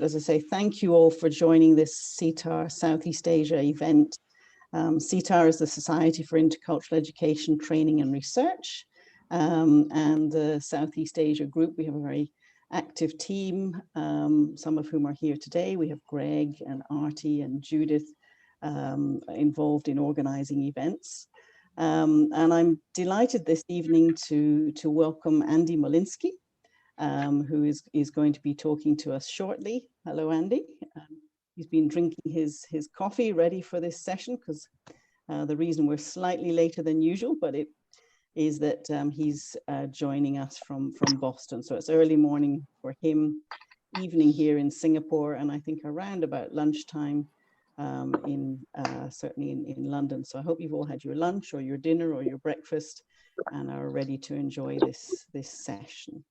as I say, thank you all for joining this SIETAR Southeast Asia event. SIETAR is the Society for Intercultural Education, Training and Research. And the Southeast Asia group, we have a very active team, some of whom are here today. We have Greg and Artie and Judith involved in organizing events. And I'm delighted this evening to welcome Andy Molinsky, who is going to be talking to us shortly. Hello, Andy. He's been drinking his coffee ready for this session because the reason we're slightly later than usual, but it is that he's joining us from Boston. So it's early morning for him, evening here in Singapore, and I think around about lunchtime certainly in London. So I hope you've all had your lunch or your dinner or your breakfast and are ready to enjoy this session.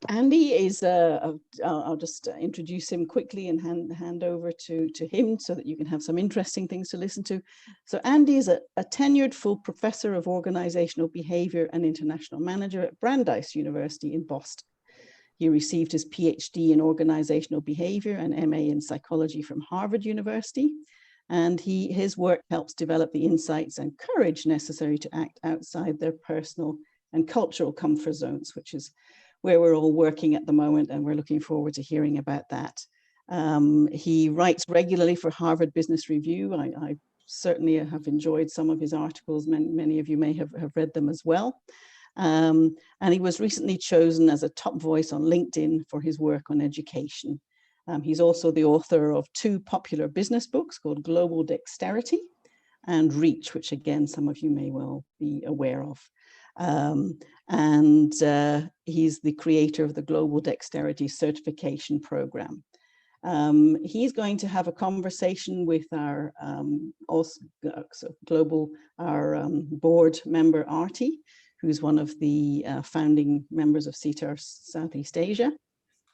Andy is, I'll just introduce him quickly and hand over to him so that you can have some interesting things to listen to. So Andy is a tenured full professor of organizational behavior and international manager at Brandeis University in Boston. He received his PhD in organizational behavior and MA in psychology from Harvard University. And his work helps develop the insights and courage necessary to act outside their personal and cultural comfort zones, which is where we're all working at the moment, and we're looking forward to hearing about that. He writes regularly for Harvard Business Review. I certainly have enjoyed some of his articles. Many of you may have read them as well. And he was recently chosen as a top voice on LinkedIn for his work on education. He's also the author of 2 popular business books called Global Dexterity and Reach, which again, some of you may well be aware of. He's the creator of the Global Dexterity Certification Program. He's going to have a conversation with our board member Artie, who's one of the founding members of SIETAR Southeast Asia.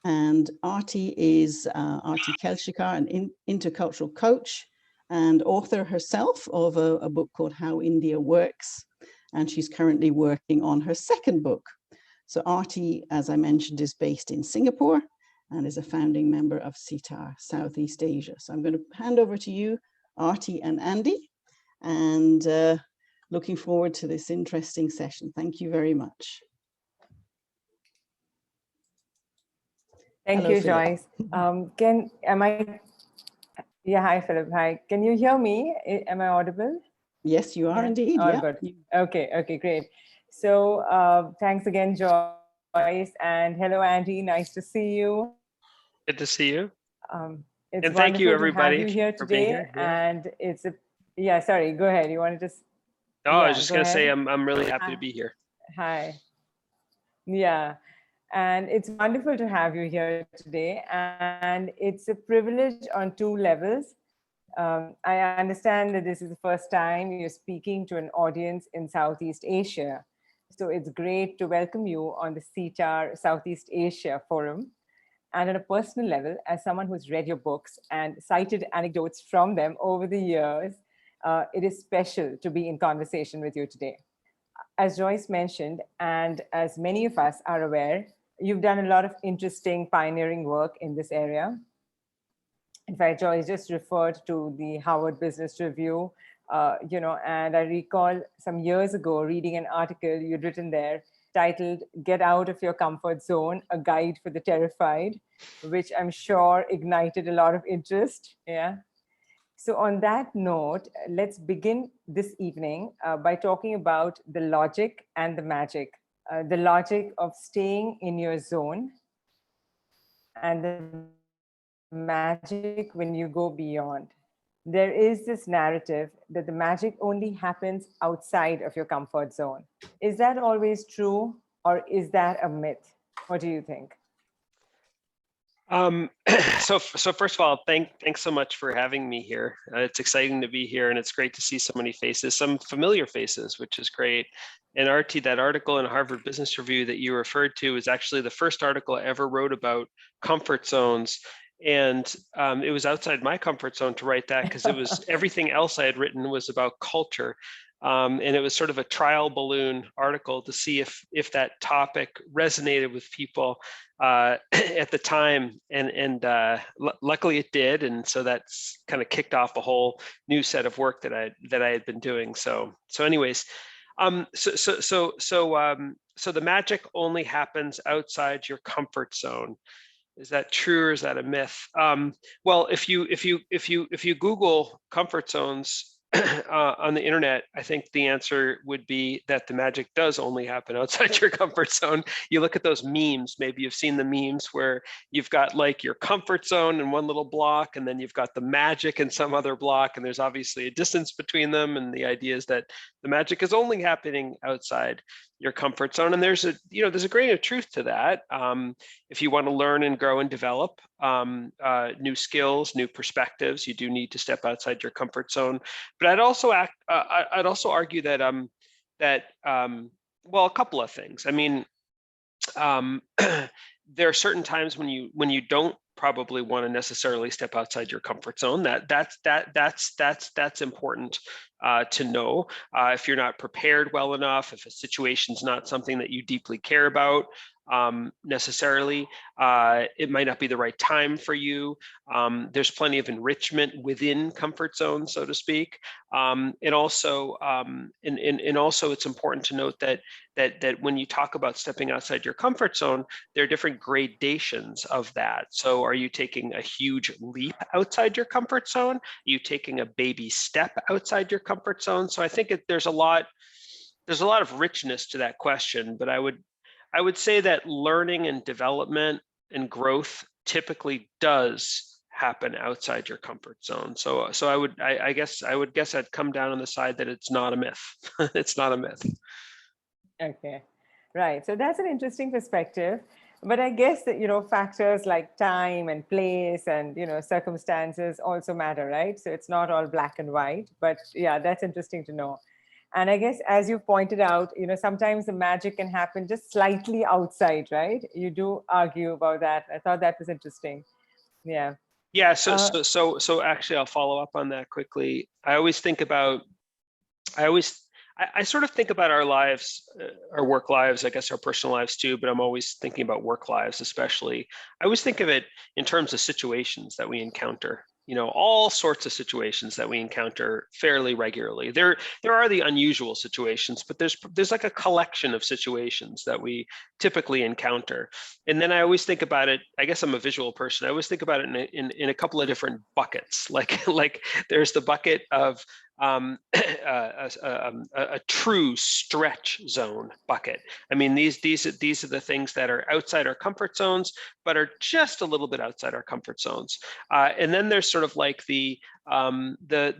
And Artie is Artie Kelshikar, an intercultural coach and author herself of a book called How India Works. And she's currently working on her 2nd book. So Artie, as I mentioned, is based in Singapore and is a founding member of SIETAR Southeast Asia. So I'm going to hand over to you, Artie and Andy, and looking forward to this interesting session. Thank you very much. Thank Hello, you, Philip. Joyce. Yeah, hi, Philip. Hi, can you hear me? Am I audible? Yes, you are indeed. Oh, yeah. good. Okay, great. So thanks again, Joyce, and hello, Andy. Nice to see you. Good to see you. It's and thank you, everybody, to have you here for today. being here. And it's sorry, go ahead. You want to just? No, I was just going to say I'm really happy to be here. Hi. Yeah. And it's wonderful to have you here today. And it's a privilege on 2 levels. I understand that this is the first time you're speaking to an audience in Southeast Asia. So it's great to welcome you on the SIETAR Southeast Asia Forum. And on a personal level, as someone who's read your books and cited anecdotes from them over the years, it is special to be in conversation with you today. As Joyce mentioned, and as many of us are aware, you've done a lot of interesting pioneering work in this area. In fact, Joyce just referred to the Harvard Business Review, and I recall some years ago reading an article you'd written there titled "Get Out of Your Comfort Zone, a Guide for the Terrified," which I'm sure ignited a lot of interest. Yeah. So on that note, let's begin this evening by talking about the logic and the magic. The logic of staying in your zone and the magic when you go beyond. There is this narrative that the magic only happens outside of your comfort zone. Is that always true, or is that a myth? What do you think? So first of all, thanks so much for having me here. It's exciting to be here, and it's great to see so many faces, some familiar faces, which is great. And Artie, that article in Harvard Business Review that you referred to is actually the first article I ever wrote about comfort zones. And it was outside my comfort zone to write that because it was everything else I had written was about culture. And it was sort of a trial balloon article to see if that topic resonated with people. at the time, and luckily it did, and so that's kind of kicked off a whole new set of work that I had been doing. So anyways, so the magic only happens outside your comfort zone. Is that true, or is that a myth? Well, if you Google comfort zones on the internet, I think the answer would be that the magic does only happen outside your comfort zone. You look at those memes, maybe you've seen the memes where you've got like your comfort zone in one little block, and then you've got the magic in some other block, and there's obviously a distance between them. And the idea is that the magic is only happening outside your comfort zone. And there's a grain of truth to that. If you want to learn and grow and develop new skills, new perspectives, you do need to step outside your comfort zone. But I'd also argue that well, a couple of things. I mean, there are certain times when you don't probably want to necessarily step outside your comfort zone. That's important to know. If you're not prepared well enough, if a situation's not something that you deeply care about, necessarily, it might not be the right time for you. There's plenty of enrichment within comfort zones, so to speak. And also it's important to note that when you talk about stepping outside your comfort zone, there are different gradations of that. So are you taking a huge leap outside your comfort zone? Are you taking a baby step outside your comfort zone? So I think there's a lot of richness to that question, but I would say that learning and development and growth typically does happen outside your comfort zone. So I guess I'd come down on the side that it's not a myth. It's not a myth. Okay, right. So that's an interesting perspective. But I guess that, factors like time and place and, circumstances also matter, right? So it's not all black and white, but yeah, that's interesting to know. And I guess, as you pointed out, sometimes the magic can happen just slightly outside, right? You do argue about that. I thought that was interesting. Yeah. Yeah. So actually, I'll follow up on that quickly. I sort of think about our lives, our work lives, I guess our personal lives too, but I'm always thinking about work lives, especially. I always think of it in terms of situations that we encounter. All sorts of situations that we encounter fairly regularly. There are the unusual situations, but there's like a collection of situations that we typically encounter. And then I always think about it, I guess I'm a visual person, I always think about it in a couple of different buckets. Like there's the bucket of a true stretch zone bucket. I mean, these are the things that are outside our comfort zones, but are just a little bit outside our comfort zones. And then there's sort of like the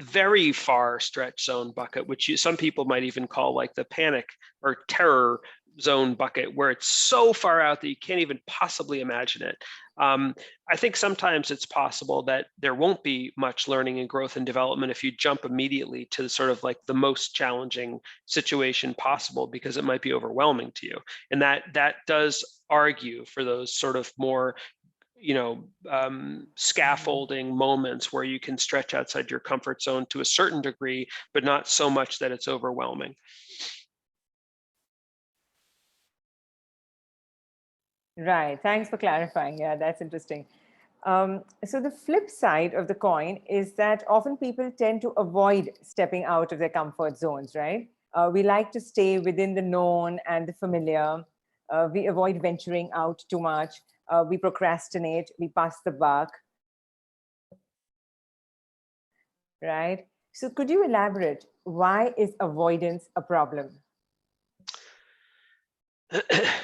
very far stretch zone bucket, which some people might even call like the panic or terror zone bucket, where it's so far out that you can't even possibly imagine it. I think sometimes it's possible that there won't be much learning and growth and development if you jump immediately to sort of like the most challenging situation possible, because it might be overwhelming to you. And that does argue for those sort of more scaffolding moments where you can stretch outside your comfort zone to a certain degree, but not so much that it's overwhelming. Right. Thanks for clarifying. Yeah, that's interesting. So the flip side of the coin is that often people tend to avoid stepping out of their comfort zones, right? We like to stay within the known and the familiar. We avoid venturing out too much. We procrastinate. We pass the buck. Right? So could you elaborate? Why is avoidance a problem?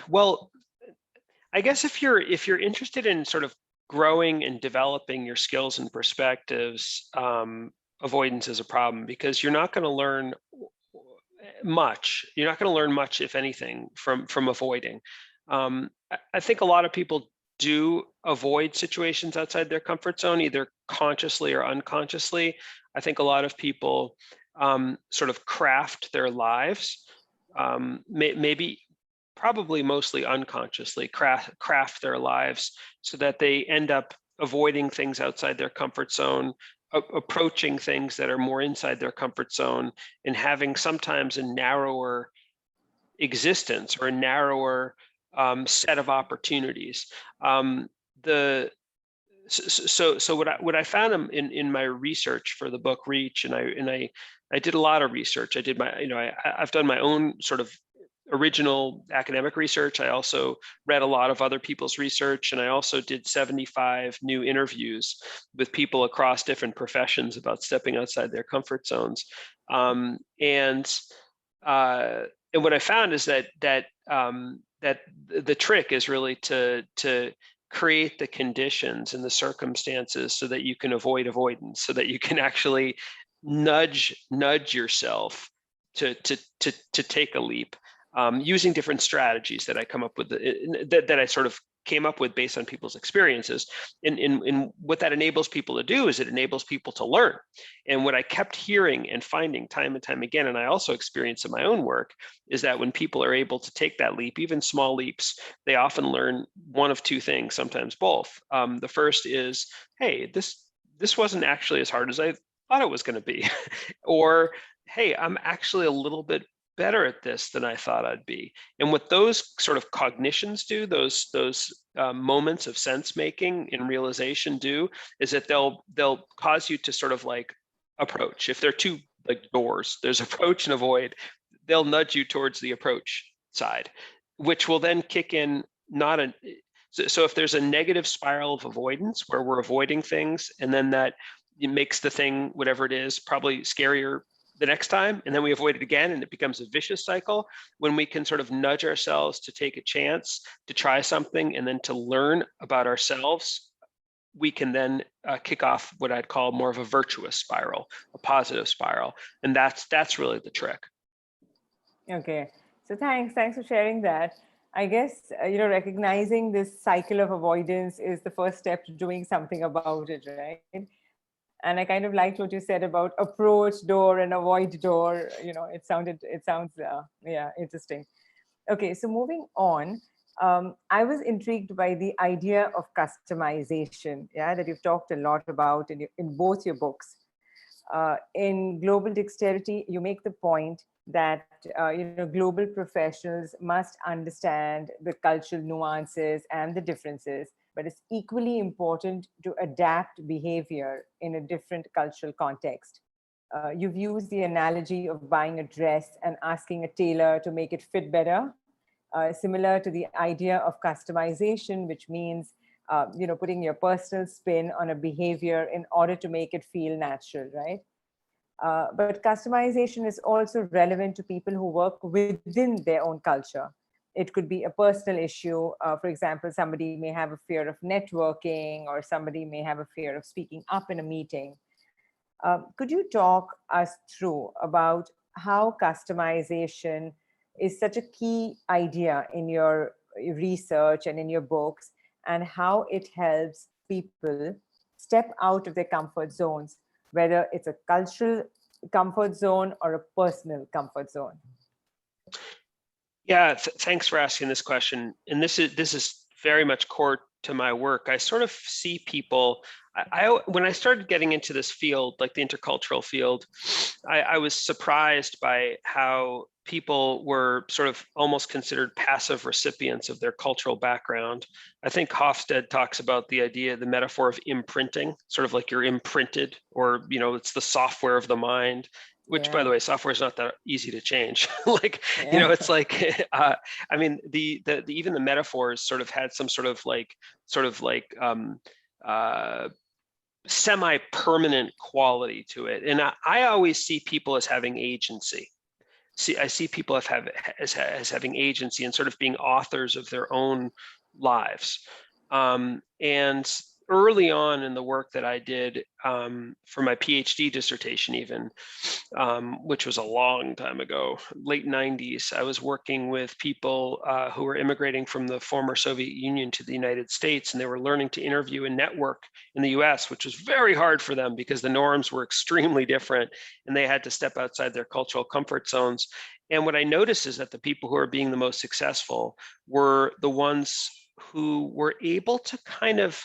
Well, I guess if you're interested in sort of growing and developing your skills and perspectives, avoidance is a problem, because you're not going to learn much. You're not going to learn much, if anything, from avoiding. I think a lot of people do avoid situations outside their comfort zone, either consciously or unconsciously. I think a lot of people sort of craft their lives, probably mostly unconsciously craft their lives so that they end up avoiding things outside their comfort zone, approaching things that are more inside their comfort zone, and having sometimes a narrower existence or a narrower set of opportunities. So what I found in my research for the book Reach, and I did a lot of research. I did my, I've done my own sort of original academic research. I also read a lot of other people's research, and I also did 75 new interviews with people across different professions about stepping outside their comfort zones. And what I found is that the trick is really to create the conditions and the circumstances so that you can avoid avoidance, so that you can actually nudge yourself to take a leap, using different strategies that I come up with, that I sort of came up with based on people's experiences. And what that enables people to do is it enables people to learn. And what I kept hearing and finding time and time again, and I also experienced in my own work, is that when people are able to take that leap, even small leaps, they often learn one of two things, sometimes both. The first is, hey, this wasn't actually as hard as I thought it was going to be. Or, hey, I'm actually a little bit better at this than I thought I'd be. And what those sort of cognitions do, those moments of sense making and realization do, is that they'll cause you to sort of like approach. If they're two like doors, there's approach and avoid, they'll nudge you towards the approach side, which will then kick in so if there's a negative spiral of avoidance where we're avoiding things, and then that it makes the thing, whatever it is, probably scarier the next time, and then we avoid it again, and it becomes a vicious cycle. When we can sort of nudge ourselves to take a chance, to try something, and then to learn about ourselves, we can then kick off what I'd call more of a virtuous spiral, a positive spiral. And that's really the trick. Okay, so thanks for sharing that. I guess, recognizing this cycle of avoidance is the first step to doing something about it, right? And I kind of liked what you said about approach door and avoid door. It sounds interesting. Okay, so moving on, I was intrigued by the idea of customization, that you've talked a lot about in both your books. In Global Dexterity, you make the point that global professionals must understand the cultural nuances and the differences, but it's equally important to adapt behavior in a different cultural context. You've used the analogy of buying a dress and asking a tailor to make it fit better, similar to the idea of customization, which means putting your personal spin on a behavior in order to make it feel natural, right? But customization is also relevant to people who work within their own culture. It could be a personal issue. For example, somebody may have a fear of networking, or somebody may have a fear of speaking up in a meeting. Could you talk us through about how customization is such a key idea in your research and in your books, and how it helps people step out of their comfort zones, whether it's a cultural comfort zone or a personal comfort zone? Yeah, thanks for asking this question. And this is very much core to my work. I sort of see people, when I started getting into this field, like the intercultural field, I was surprised by how people were sort of almost considered passive recipients of their cultural background. I think Hofstede talks about the idea, the metaphor of imprinting, sort of like you're imprinted, or, it's the software of the mind. Which, by the way, software is not that easy to change. It's like, I mean, the even the metaphors sort of had some sort of semi-permanent quality to it. And I always see people as having agency. I see people as having agency and sort of being authors of their own lives. And early on in the work that I did for my PhD dissertation, even, which was a long time ago, late 90s, I was working with people who were immigrating from the former Soviet Union to the United States, and they were learning to interview and network in the US, which was very hard for them because the norms were extremely different, and they had to step outside their cultural comfort zones. And what I noticed is that the people who are being the most successful were the ones who were able to kind of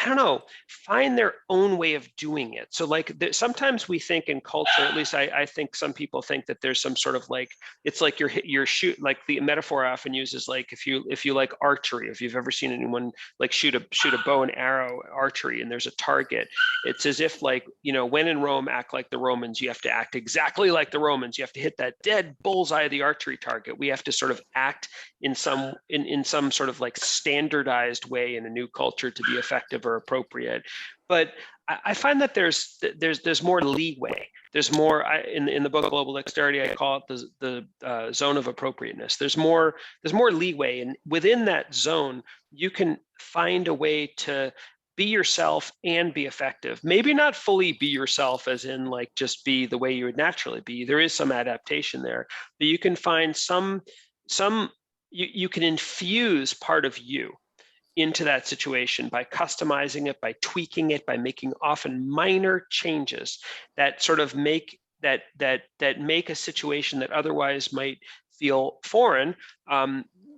I don't know, find their own way of doing it. So like sometimes we think in culture, at least I think some people think that there's some sort of like, it's like you're shoot, like the metaphor I often uses, like if you like archery, if you've ever seen anyone like shoot a bow and arrow archery and there's a target, it's as if like, you know, when in Rome, act like the Romans, you have to act exactly like the Romans. You have to hit that dead bullseye of the archery target. We have to sort of act in some sort of like standardized way in a new culture to be effective or appropriate. But I find that there's more leeway. There's more in the book Global Dexterity, I call it the zone of appropriateness. There's more leeway, and within that zone, you can find a way to be yourself and be effective. Maybe not fully be yourself as in like just be the way you would naturally be. There is some adaptation there, but you can find you can infuse part of you into that situation by customizing it, by tweaking it, by making often minor changes that sort of make that make a situation that otherwise might feel foreign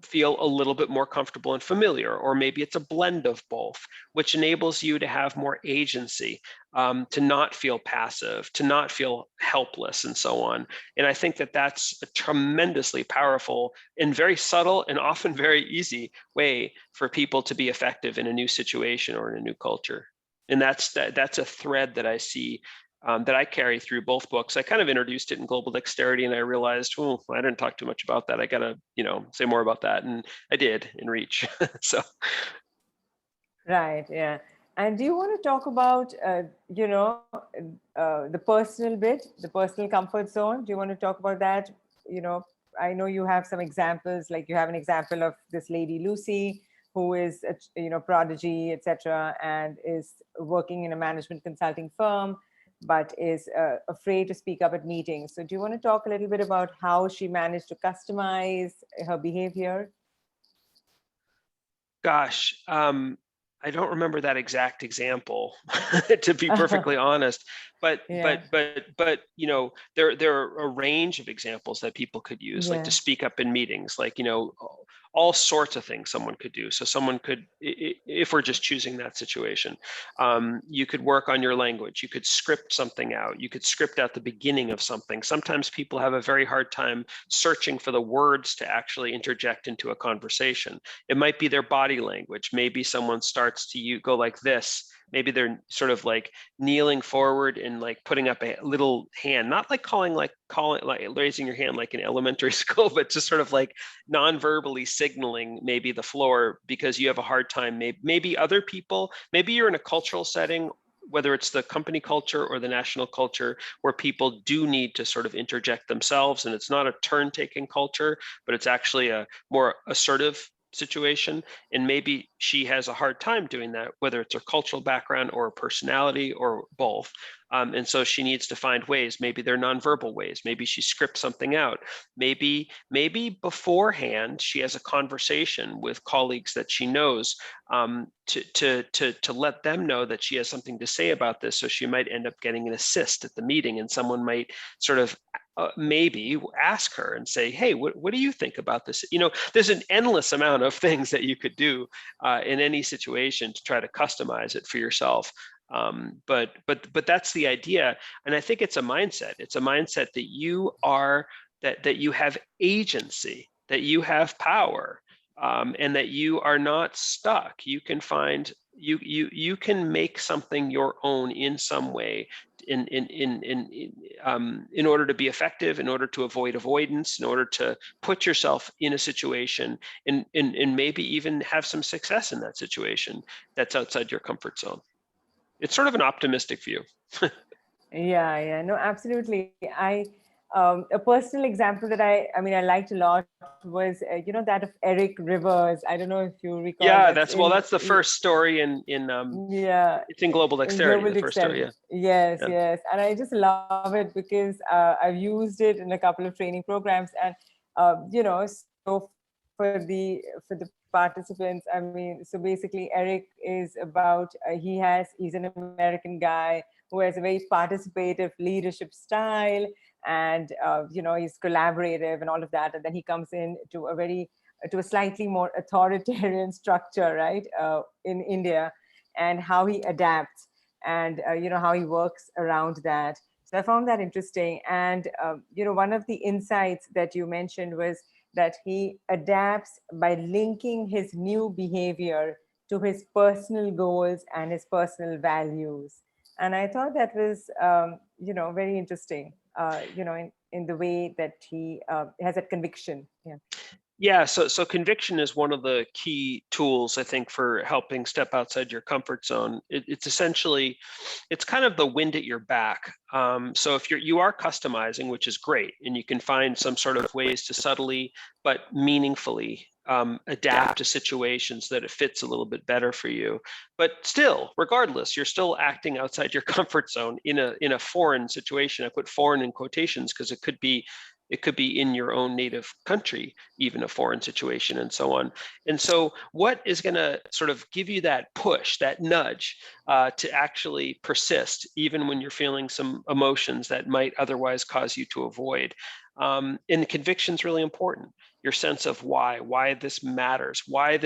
feel a little bit more comfortable and familiar, or maybe it's a blend of both, which enables you to have more agency, to not feel passive, to not feel helpless, and so on. And I think that that's a tremendously powerful and very subtle and often very easy way for people to be effective in a new situation or in a new culture. And that's a thread that I see that I carry through both books. I kind of introduced it in Global Dexterity, and I realized, oh, I didn't talk too much about that. I gotta, say more about that, and I did in Reach. So, right, yeah. And do you want to talk about, the personal bit, the personal comfort zone? Do you want to talk about that? I know you have some examples, like you have an example of this lady Lucy, who is a prodigy, etc., and is working in a management consulting firm, but is afraid to speak up at meetings. So do you want to talk a little bit about how she managed to customize her behavior? gosh, I don't remember that exact example, to be perfectly honest. But Yeah. but there are a range of examples that people could use, like to speak up in meetings, like all sorts of things someone could do. So someone could, if we're just choosing that situation, you could work on your language. You could script something out. You could script out the beginning of something. Sometimes people have a very hard time searching for the words to actually interject into a conversation. It might be their body language. Maybe someone starts to go like this. Maybe they're sort of like kneeling forward and like putting up a little hand, not like calling like raising your hand like in elementary school, but just sort of like non-verbally signaling maybe the floor because you have a hard time. Maybe other people, maybe you're in a cultural setting, whether it's the company culture or the national culture, where people do need to sort of interject themselves, and it's not a turn-taking culture, but it's actually a more assertive situation, and maybe she has a hard time doing that, whether it's her cultural background or her personality or both. And so she needs to find ways. Maybe they're nonverbal ways. Maybe she scripts something out. Maybe beforehand she has a conversation with colleagues that she knows, to let them know that she has something to say about this. So she might end up getting an assist at the meeting, and someone might sort of maybe ask her and say, hey, what do you think about this? There's an endless amount of things that you could do in any situation to try to customize it for yourself. But that's the idea. And I think it's a mindset. It's a mindset that you are, that you have agency, that you have power, and that you are not stuck. You can find, you can make something your own in some way, in order to be effective, in order to avoid avoidance, in order to put yourself in a situation and maybe even have some success in that situation that's outside your comfort zone. It's sort of an optimistic view. Yeah, no, absolutely. A personal example that I liked a lot was, that of Eric Rivers. I don't know if you recall. Yeah, that's the first story in it's in Global Dexterity, the first story. Yeah. Yes. And I just love it because I've used it in a couple of training programs, and so for the participants, so basically Eric is about, he's an American guy who has a very participative leadership style, and he's collaborative and all of that, and then he comes in to a slightly more authoritarian structure, right, in India. and how he adapts and how he works around that. So I found that interesting. And one of the insights that you mentioned was that he adapts by linking his new behavior to his personal goals and his personal values. And I thought that was very interesting, in the way that he has that conviction. Yeah. Yeah, so conviction is one of the key tools, I think, for helping step outside your comfort zone. It's essentially, it's kind of the wind at your back. So if you are customizing, which is great, and you can find some sort of ways to subtly but meaningfully adapt to situations that it fits a little bit better for you. But still, regardless, you're still acting outside your comfort zone in a foreign situation. I put foreign in quotations because it could be in your own native country, even a foreign situation, and so on. And so what is going to sort of give you that push, that nudge to actually persist, even when you're feeling some emotions that might otherwise cause you to avoid? And conviction is really important. Your sense of why this matters, why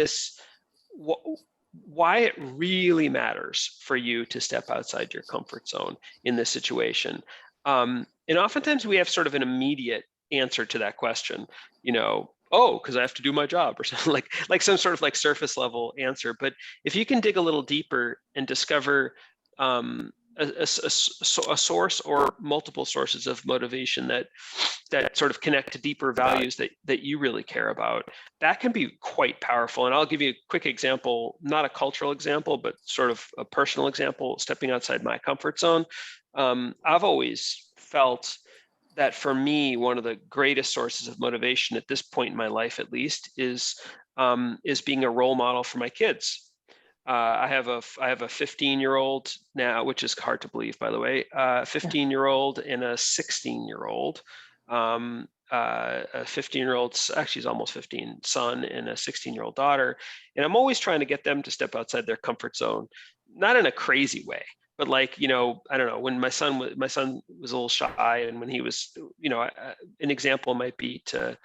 it really matters for you to step outside your comfort zone in this situation. And oftentimes we have sort of an immediate answer to that question, because I have to do my job, or something like some sort of like surface level answer. But if you can dig a little deeper and discover a source or multiple sources of motivation that sort of connect to deeper values that you really care about, that can be quite powerful. And I'll give you a quick example, not a cultural example, but sort of a personal example, stepping outside my comfort zone. I've always felt that for me, one of the greatest sources of motivation at this point in my life, at least, is being a role model for my kids. I have a 15-year-old now, which is hard to believe, by the way, 15-year-old and a 16-year-old. A 15-year-old, actually he's almost 15, son, and a 16-year-old daughter. And I'm always trying to get them to step outside their comfort zone, not in a crazy way, but like, I don't know, when my son was a little shy, and when he was, an example might be to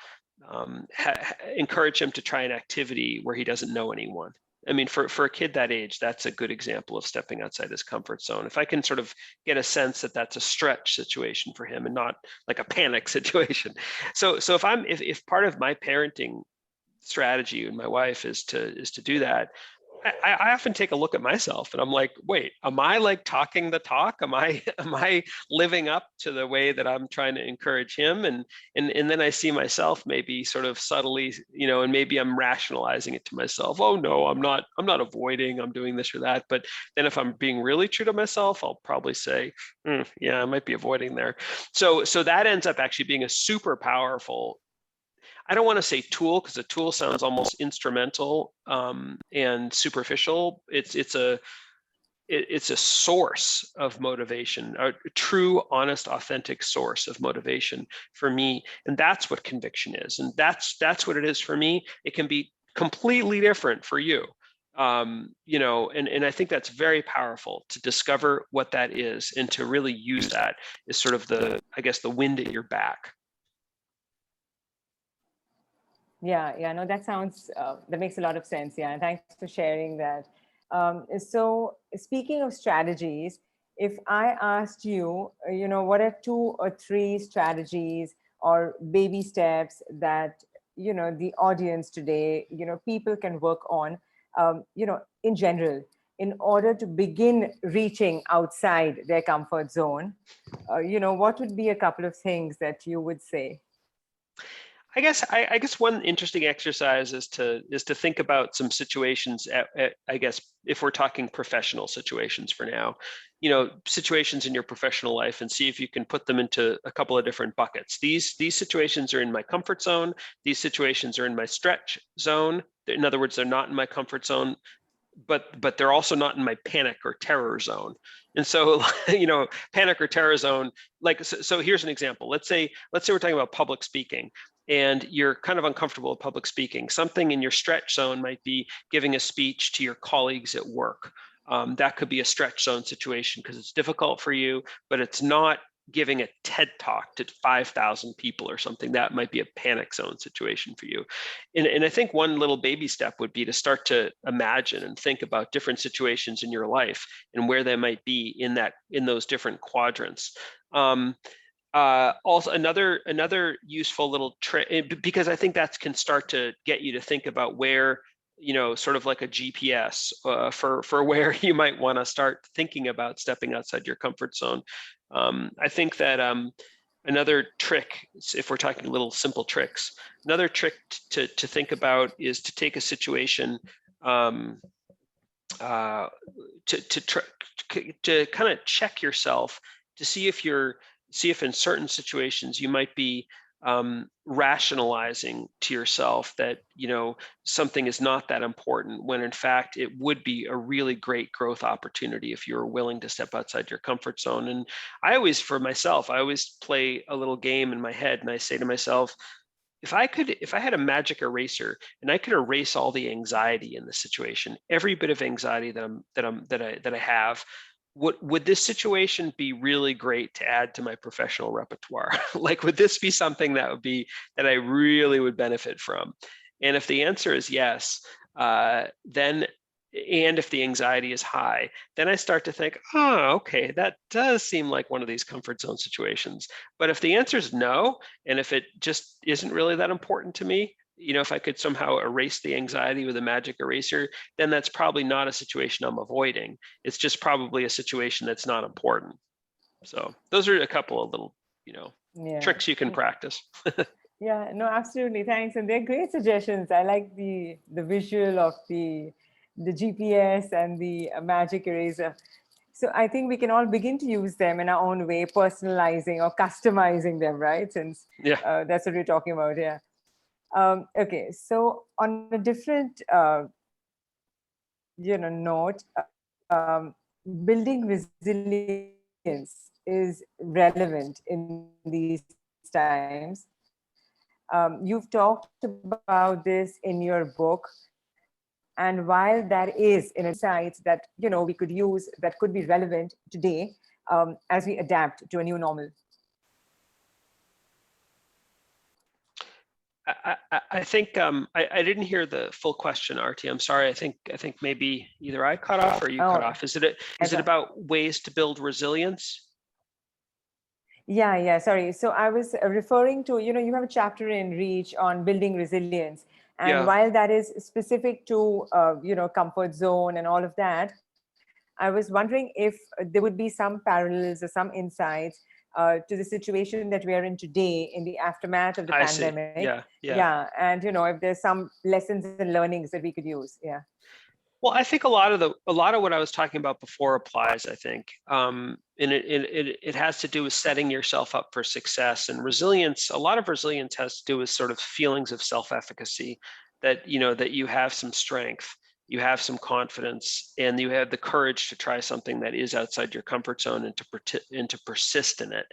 encourage him to try an activity where he doesn't know anyone. I mean, for a kid that age, that's a good example of stepping outside his comfort zone. If I can sort of get a sense that that's a stretch situation for him and not like a panic situation. So if part of my parenting strategy with my wife is to do that, I often take a look at myself and I'm like, wait, am I like talking the talk? Am I living up to the way that I'm trying to encourage him? And then I see myself maybe sort of subtly, and maybe I'm rationalizing it to myself. Oh no, I'm not avoiding, I'm doing this or that. But then if I'm being really true to myself, I'll probably say, yeah, I might be avoiding there. So that ends up actually being a super powerful, I don't want to say tool, because a tool sounds almost instrumental and superficial. It's a source of motivation, a true, honest, authentic source of motivation for me. And that's what conviction is. And that's what it is for me. It can be completely different for you. And I think that's very powerful to discover what that is and to really use that as sort of the wind at your back. Yeah, no, that sounds, that makes a lot of sense. Yeah, and thanks for sharing that. So speaking of strategies, if I asked you, what are 2 or 3 strategies or baby steps that, the audience today, people can work on, in general, in order to begin reaching outside their comfort zone, what would be a couple of things that you would say? I guess one interesting exercise is to think about some situations I guess if we're talking professional situations for now, situations in your professional life, and see if you can put them into a couple of different buckets. These situations are in my comfort zone. These situations are in my stretch zone. In other words, they're not in my comfort zone, but they're also not in my panic or terror zone. And so, panic or terror zone, like, so here's an example. Let's say we're talking about public speaking, and you're kind of uncomfortable with public speaking. Something in your stretch zone might be giving a speech to your colleagues at work. That could be a stretch zone situation because it's difficult for you, but it's not giving a TED talk to 5,000 people or something. That might be a panic zone situation for you. And I think one little baby step would be to start to imagine and think about different situations in your life and where they might be in those different quadrants. Also, another useful little trick, because I think that can start to get you to think about where, sort of like a GPS for where you might want to start thinking about stepping outside your comfort zone. I think that another trick, if we're talking little simple tricks, another trick to think about is to take a situation to kind of check yourself to see if in certain situations you might be rationalizing to yourself that something is not that important, when in fact it would be a really great growth opportunity if you're willing to step outside your comfort zone. And I always play a little game in my head, and I say to myself, if I had a magic eraser and I could erase all the anxiety in the situation, every bit of anxiety that I have, would this situation be really great to add to my professional repertoire? Like, would this be something that I really would benefit from? And if the answer is yes, and if the anxiety is high, then I start to think, oh, okay, that does seem like one of these comfort zone situations. But if the answer is no, and if it just isn't really that important to me, if I could somehow erase the anxiety with a magic eraser, then that's probably not a situation I'm avoiding. It's just probably a situation that's not important. So those are a couple of little, tricks you can practice. Yeah, no, absolutely. Thanks. And they're great suggestions. I like the visual of the GPS and the magic eraser. So I think we can all begin to use them in our own way, personalizing or customizing them, right? Since that's what we're talking about here. Okay, so on a different, note, building resilience is relevant in these times. You've talked about this in your book. And while that is an insight that, we could use, that could be relevant today as we adapt to a new normal. I think I didn't hear the full question, Arti. I'm sorry. I think maybe either I cut off or you cut off. Is it about ways to build resilience? Yeah. Sorry. So I was referring to, you have a chapter in Reach on building resilience. And while that is specific to, comfort zone and all of that, I was wondering if there would be some parallels or some insights to the situation that we are in today in the aftermath of the pandemic. Yeah. And, if there's some lessons and learnings that we could use. Yeah. Well, I think a lot of what I was talking about before applies, I think. And it has to do with setting yourself up for success. And resilience, a lot of resilience has to do with sort of feelings of self-efficacy, that you have some strength, you have some confidence, and you have the courage to try something that is outside your comfort zone and to persist in it.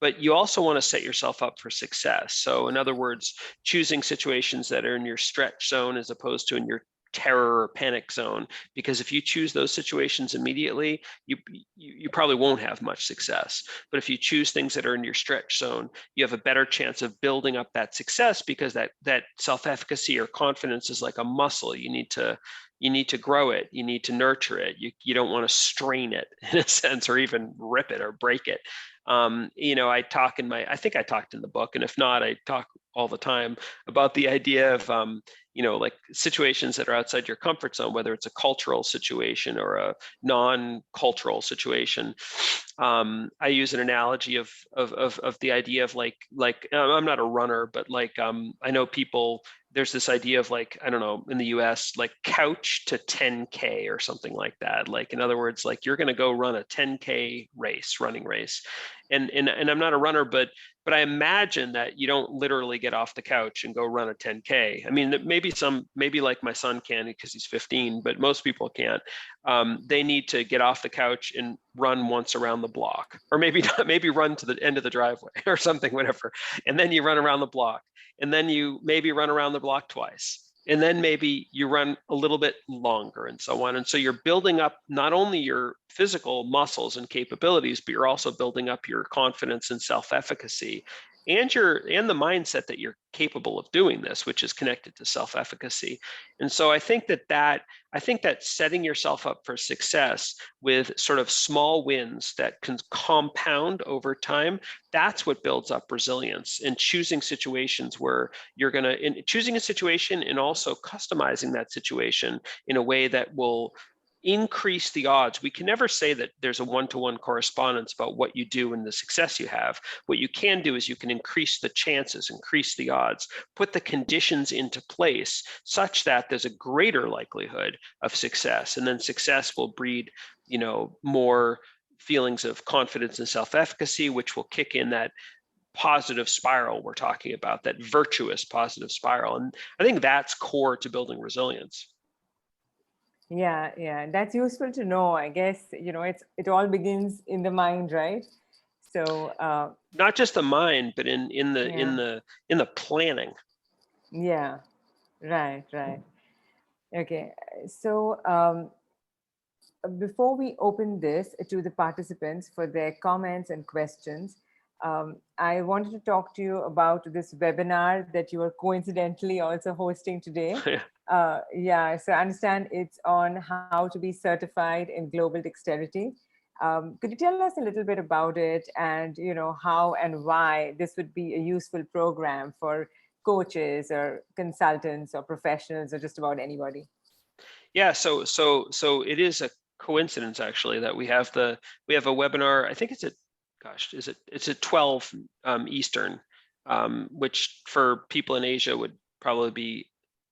But you also want to set yourself up for success. So in other words, choosing situations that are in your stretch zone as opposed to in your terror or panic zone, because if you choose those situations immediately, you probably won't have much success. But if you choose things that are in your stretch zone, you have a better chance of building up that success, because that self-efficacy or confidence is like a muscle. You need to grow it. You need to nurture it. You don't want to strain it in a sense, or even rip it or break it. I think I talked in the book, and if not, I talk all the time about the idea of like situations that are outside your comfort zone, whether it's a cultural situation or a non-cultural situation. I use an analogy of the idea of like I'm not a runner, but like I know people. There's this idea of like, I don't know, in the US, like couch to 10K or something like that. Like, in other words, like you're going to go run a 10K running race. And I'm not a runner, but I imagine that you don't literally get off the couch and go run a 10K. I mean, maybe like my son can because he's 15, but most people can't. They need to get off the couch and run once around the block, or maybe not, maybe run to the end of the driveway or something, whatever. And then you run around the block, and then you maybe run around the block twice. and then maybe you run a little bit longer and so on. And so you're building up not only your physical muscles and capabilities, but you're also building up your confidence and self-efficacy and the mindset that you're capable of doing this, which is connected to self-efficacy. And so I think that setting yourself up for success with sort of small wins that can compound over time, that's what builds up resilience. And choosing situations where choosing a situation and also customizing that situation in a way that will increase the odds. We can never say that there's a one-to-one correspondence about what you do and the success you have. What you can do is you can increase the chances, increase the odds, put the conditions into place such that there's a greater likelihood of success. And then success will breed, more feelings of confidence and self-efficacy, which will kick in that positive spiral we're talking about, that virtuous positive spiral. And I think that's core to building resilience. Yeah, that's useful to know. I guess, it all begins in the mind, right? So not just the mind, but in the planning. Yeah, right. Okay, so before we open this to the participants for their comments and questions, I wanted to talk to you about this webinar that you are coincidentally also hosting today. So I understand it's on how to be certified in global dexterity. Could you tell us a little bit about it, and how and why this would be a useful program for coaches or consultants or professionals or just about anybody? Yeah, so it is a coincidence actually that we have a webinar. I think it's at 12 Eastern, which for people in Asia would probably be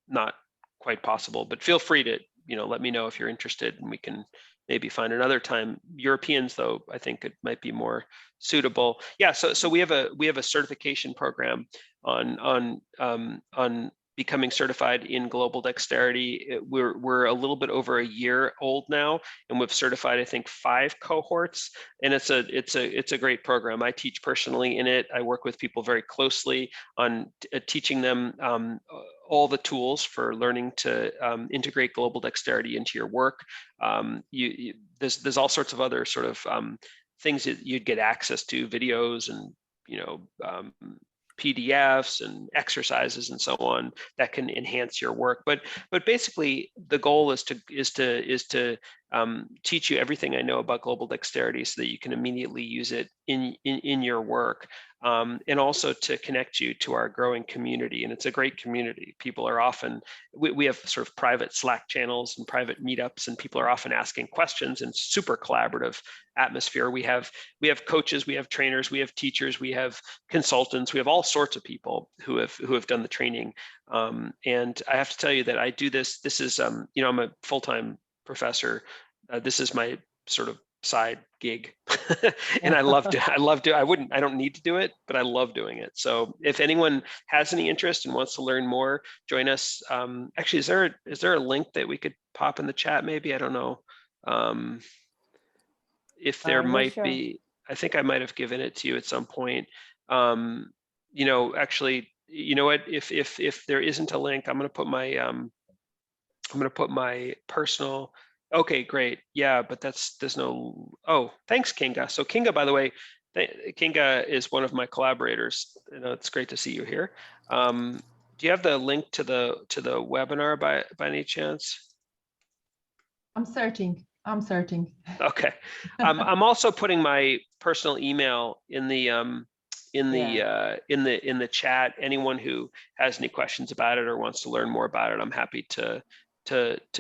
not quite possible, but feel free to let me know if you're interested, and we can maybe find another time. Europeans, though, I think it might be more suitable. Yeah, so we have a certification program on becoming certified in global dexterity. We're a little bit over a year old now, and we've certified, I think, 5 cohorts, and it's a great program. I teach personally in it. I work with people very closely on teaching them all the tools for learning to integrate global dexterity into your work. There's all sorts of other sort of things that you'd get access to, videos and PDFs and exercises and so on that can enhance your work. But basically, the goal is to teach you everything I know about global dexterity so that you can immediately use it in your work, and also to connect you to our growing community. And it's a great community. People are often, we have sort of private Slack channels and private meetups, and people are often asking questions, and super collaborative atmosphere. We have coaches, we have trainers, we have teachers, we have consultants, we have all sorts of people who have done the training. And I have to tell you that I do this. This is I'm a full-time professor. This is my sort of side gig, and I don't need to do it, but I love doing it. So if anyone has any interest and wants to learn more, join us. Actually, is there a link that we could pop in the chat? Maybe, I don't know. If there might be, I think I might have given it to you at some point. Actually, you know what? If there isn't a link, I'm going to put my personal. Okay, great. Yeah, but there's no. Oh, thanks, Kinga. So Kinga, by the way, Kinga is one of my collaborators. It's great to see you here. Do you have the link to the webinar by any chance? I'm searching. Okay. I'm also putting my personal email in the chat. Anyone who has any questions about it or wants to learn more about it, I'm happy to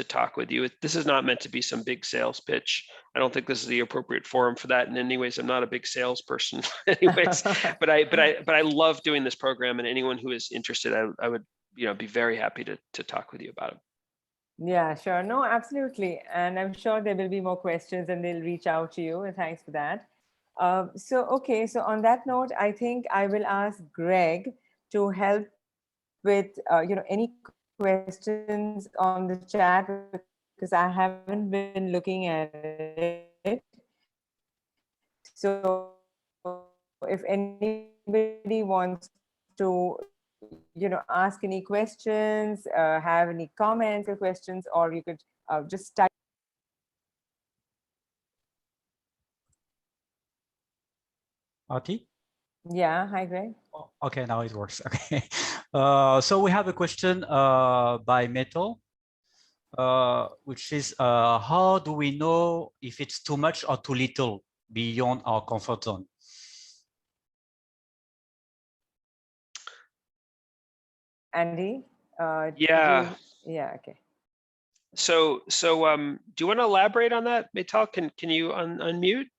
talk with you. This is not meant to be some big sales pitch. I don't think this is the appropriate forum for that. And anyways, I'm not a big salesperson anyways, but I love doing this program, and anyone who is interested, I would be very happy to talk with you about it. Yeah, sure. No, absolutely. And I'm sure there will be more questions and they'll reach out to you. And thanks for that. So on that note, I think I will ask Greg to help with, any questions on the chat, because I haven't been looking at it. So if anybody wants to ask any questions, have any comments or questions, or you could just type. Artie? Yeah, hi, Greg. Okay, now it works. Okay. So we have a question by Metal, which is how do we know if it's too much or too little beyond our comfort zone? Andy? Yeah. Yeah, okay. So do you want to elaborate on that, Maytal? Can you unmute?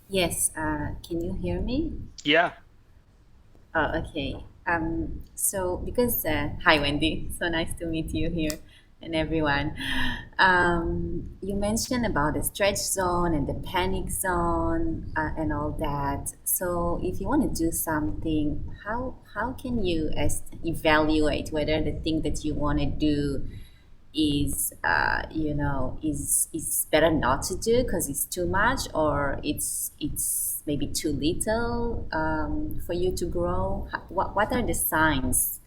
Yes, can you hear me? Yeah. Oh, okay. So because hi Wendy, so nice to meet you here and everyone. You mentioned about the stretch zone and the panic zone and all that. So if you want to do something, how can you evaluate whether the thing that you want to do is is better not to do because it's too much, or it's maybe too little for you to grow? What are the signs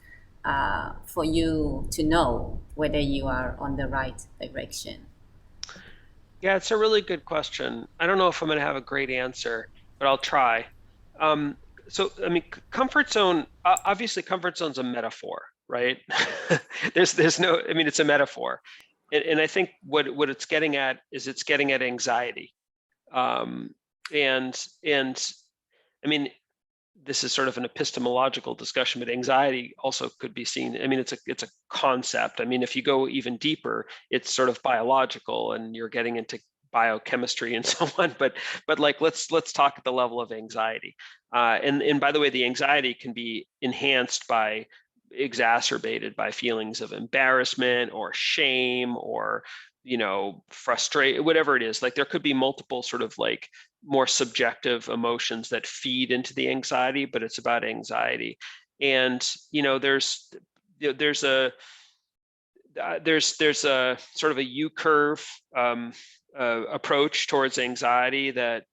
for you to know whether you are on the right direction? Yeah, it's a really good question. I don't know if I'm going to have a great answer, but I'll try. So, I mean, comfort zone, obviously comfort zone's a metaphor, right? there's no, I mean, it's a metaphor. And I think what it's getting at is it's getting at anxiety. And I mean, this is sort of an epistemological discussion, but anxiety also could be seen. I mean, it's a concept. I mean, if you go even deeper, it's sort of biological, and you're getting into biochemistry and so on. But like, let's talk at the level of anxiety. And by the way, the anxiety can be enhanced by, exacerbated by feelings of embarrassment or shame or frustrate, whatever it is. Like, there could be multiple sort of like more subjective emotions that feed into the anxiety, but it's about anxiety. And there's a sort of a U-curve approach towards anxiety, that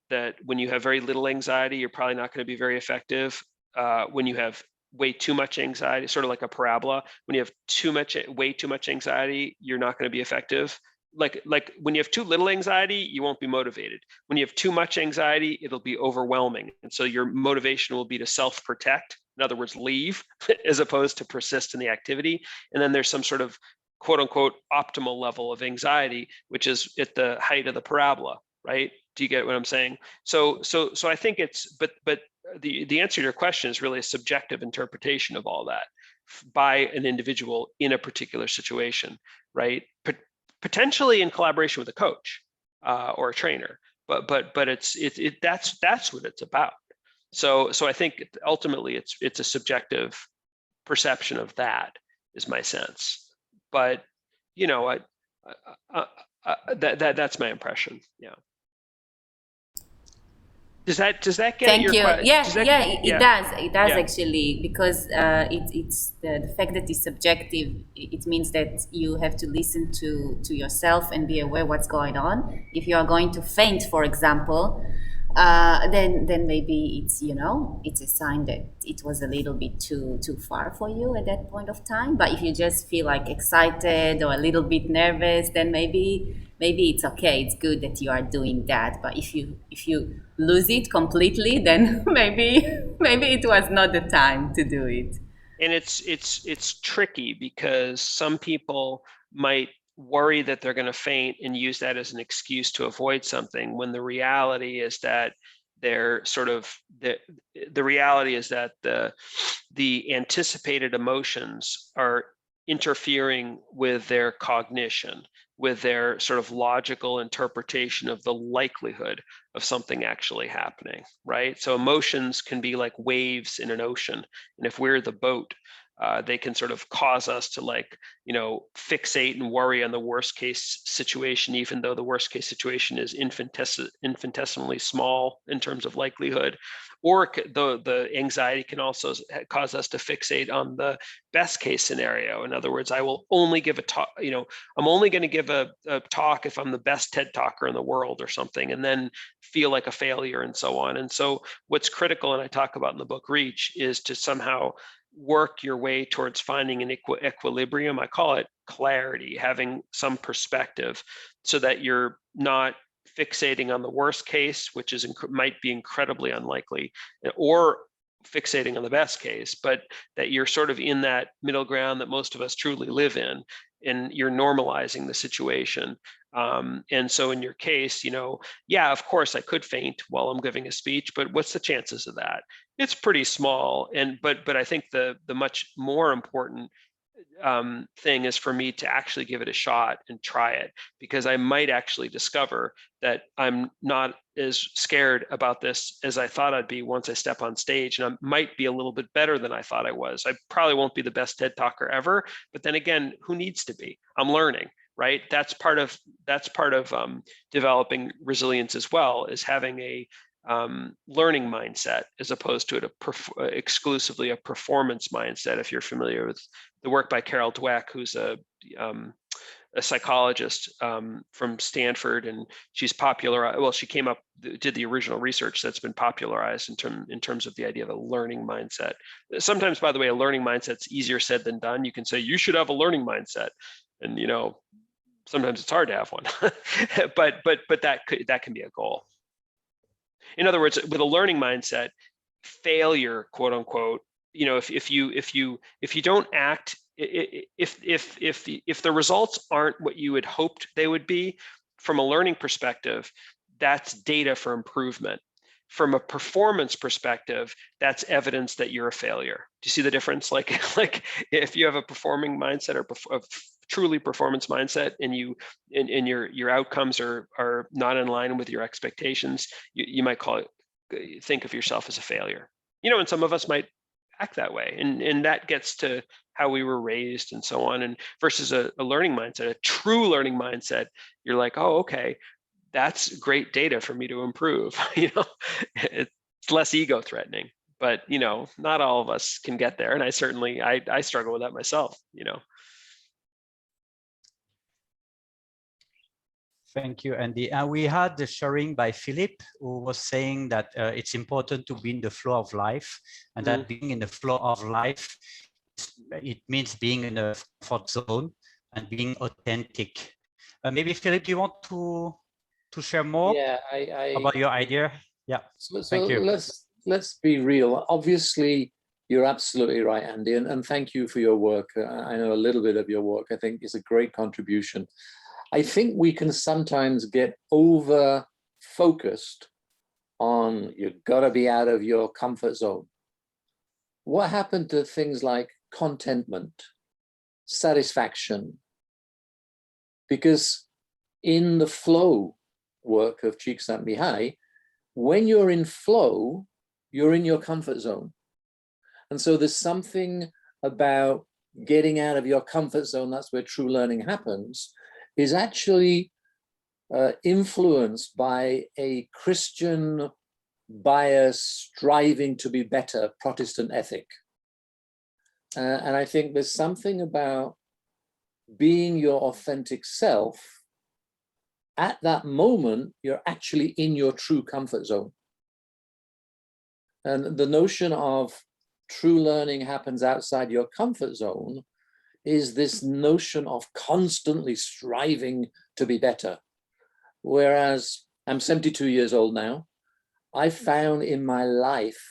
when you have very little anxiety, you're probably not going to be very effective. When you have way too much anxiety, sort of like a parabola, when you have way too much anxiety, you're not going to be effective. Like when you have too little anxiety, you won't be motivated. When you have too much anxiety, it'll be overwhelming. And so your motivation will be to self-protect. In other words, leave, as opposed to persist in the activity. And then there's some sort of quote unquote optimal level of anxiety, which is at the height of the parabola, right? Do you get what I'm saying? So I think it's, but the answer to your question is really a subjective interpretation of all that by an individual in a particular situation, right? Potentially in collaboration with a coach or a trainer, but that's what it's about. So I think ultimately it's a subjective perception of that, is my sense. But that's my impression. Yeah. Does that get Thank your you. question? It does. It does, Yeah. actually, because it's the fact that it's subjective. It means that you have to listen to yourself and be aware what's going on. If you are going to faint, for example, then maybe it's a sign that it was a little bit too far for you at that point of time. But if you just feel like excited or a little bit nervous, then maybe it's okay. It's good that you are doing that. But if you lose it completely, then maybe it was not the time to do it. And it's tricky, because some people might worry that they're going to faint and use that as an excuse to avoid something, when the reality is that they're sort of the reality is that the anticipated emotions are interfering with their cognition, with their sort of logical interpretation of the likelihood of something actually happening, right? So emotions can be like waves in an ocean, and if we're the boat, They can sort of cause us to, like, fixate and worry on the worst case situation, even though the worst case situation is infinitesimally small in terms of likelihood. Or the anxiety can also cause us to fixate on the best case scenario. In other words, I will only give a talk, I'm only going to give a talk if I'm the best TED talker in the world or something, and then feel like a failure and so on. And so what's critical, and I talk about in the book Reach, is to somehow work your way towards finding an equilibrium. I call it clarity, having some perspective, so that you're not fixating on the worst case, which might be incredibly unlikely, or fixating on the best case, but that you're sort of in that middle ground that most of us truly live in, and you're normalizing the situation. And so in your case, yeah, of course I could faint while I'm giving a speech, but what's the chances of that? It's pretty small. But I think the much more important thing is for me to actually give it a shot and try it, because I might actually discover that I'm not as scared about this as I thought I'd be once I step on stage, and I might be a little bit better than I thought I was. I probably won't be the best TED talker ever, but then again, who needs to be? I'm learning, right? That's part of developing resilience as well, is having a learning mindset as opposed to exclusively a performance mindset. If you're familiar with the work by Carol Dweck, who's a psychologist from Stanford, and she's she did the original research that's been popularized in terms of the idea of a learning mindset. Sometimes, by the way, a learning mindset's easier said than done. You can say you should have a learning mindset, and sometimes it's hard to have one, but that can be a goal. In other words, with a learning mindset, failure, quote unquote, if you don't act, if the results aren't what you had hoped they would be, from a learning perspective, that's data for improvement. From a performance perspective, that's evidence that you're a failure. Do you see the difference? Like if you have a performing mindset or a truly performance mindset, and your outcomes are not in line with your expectations, you might think of yourself as a failure. And some of us might act that way, and that gets to how we were raised and so on. And versus a learning mindset, a true learning mindset, you're like, oh, okay, that's great data for me to improve. It's less ego threatening, but not all of us can get there, and I certainly I struggle with that myself. Thank you, Andy. And we had the sharing by Philip, who was saying that it's important to be in the flow of life, and that being in the flow of life, it means being in a comfort zone and being authentic. Maybe Philip, do you want to share more about your idea? Yeah. So thank you. Let's be real. Obviously, you're absolutely right, Andy, and thank you for your work. I know a little bit of your work. I think it's a great contribution. I think we can sometimes get over focused on you've got to be out of your comfort zone. What happened to things like contentment, satisfaction? Because in the flow work of Csikszentmihalyi, when you're in flow, you're in your comfort zone. And so there's something about getting out of your comfort zone, that's where true learning happens, is actually influenced by a Christian bias, striving to be better Protestant ethic. And I think there's something about being your authentic self. At that moment, you're actually in your true comfort zone. And the notion of true learning happens outside your comfort zone is this notion of constantly striving to be better. Whereas I'm 72 years old now, I found in my life,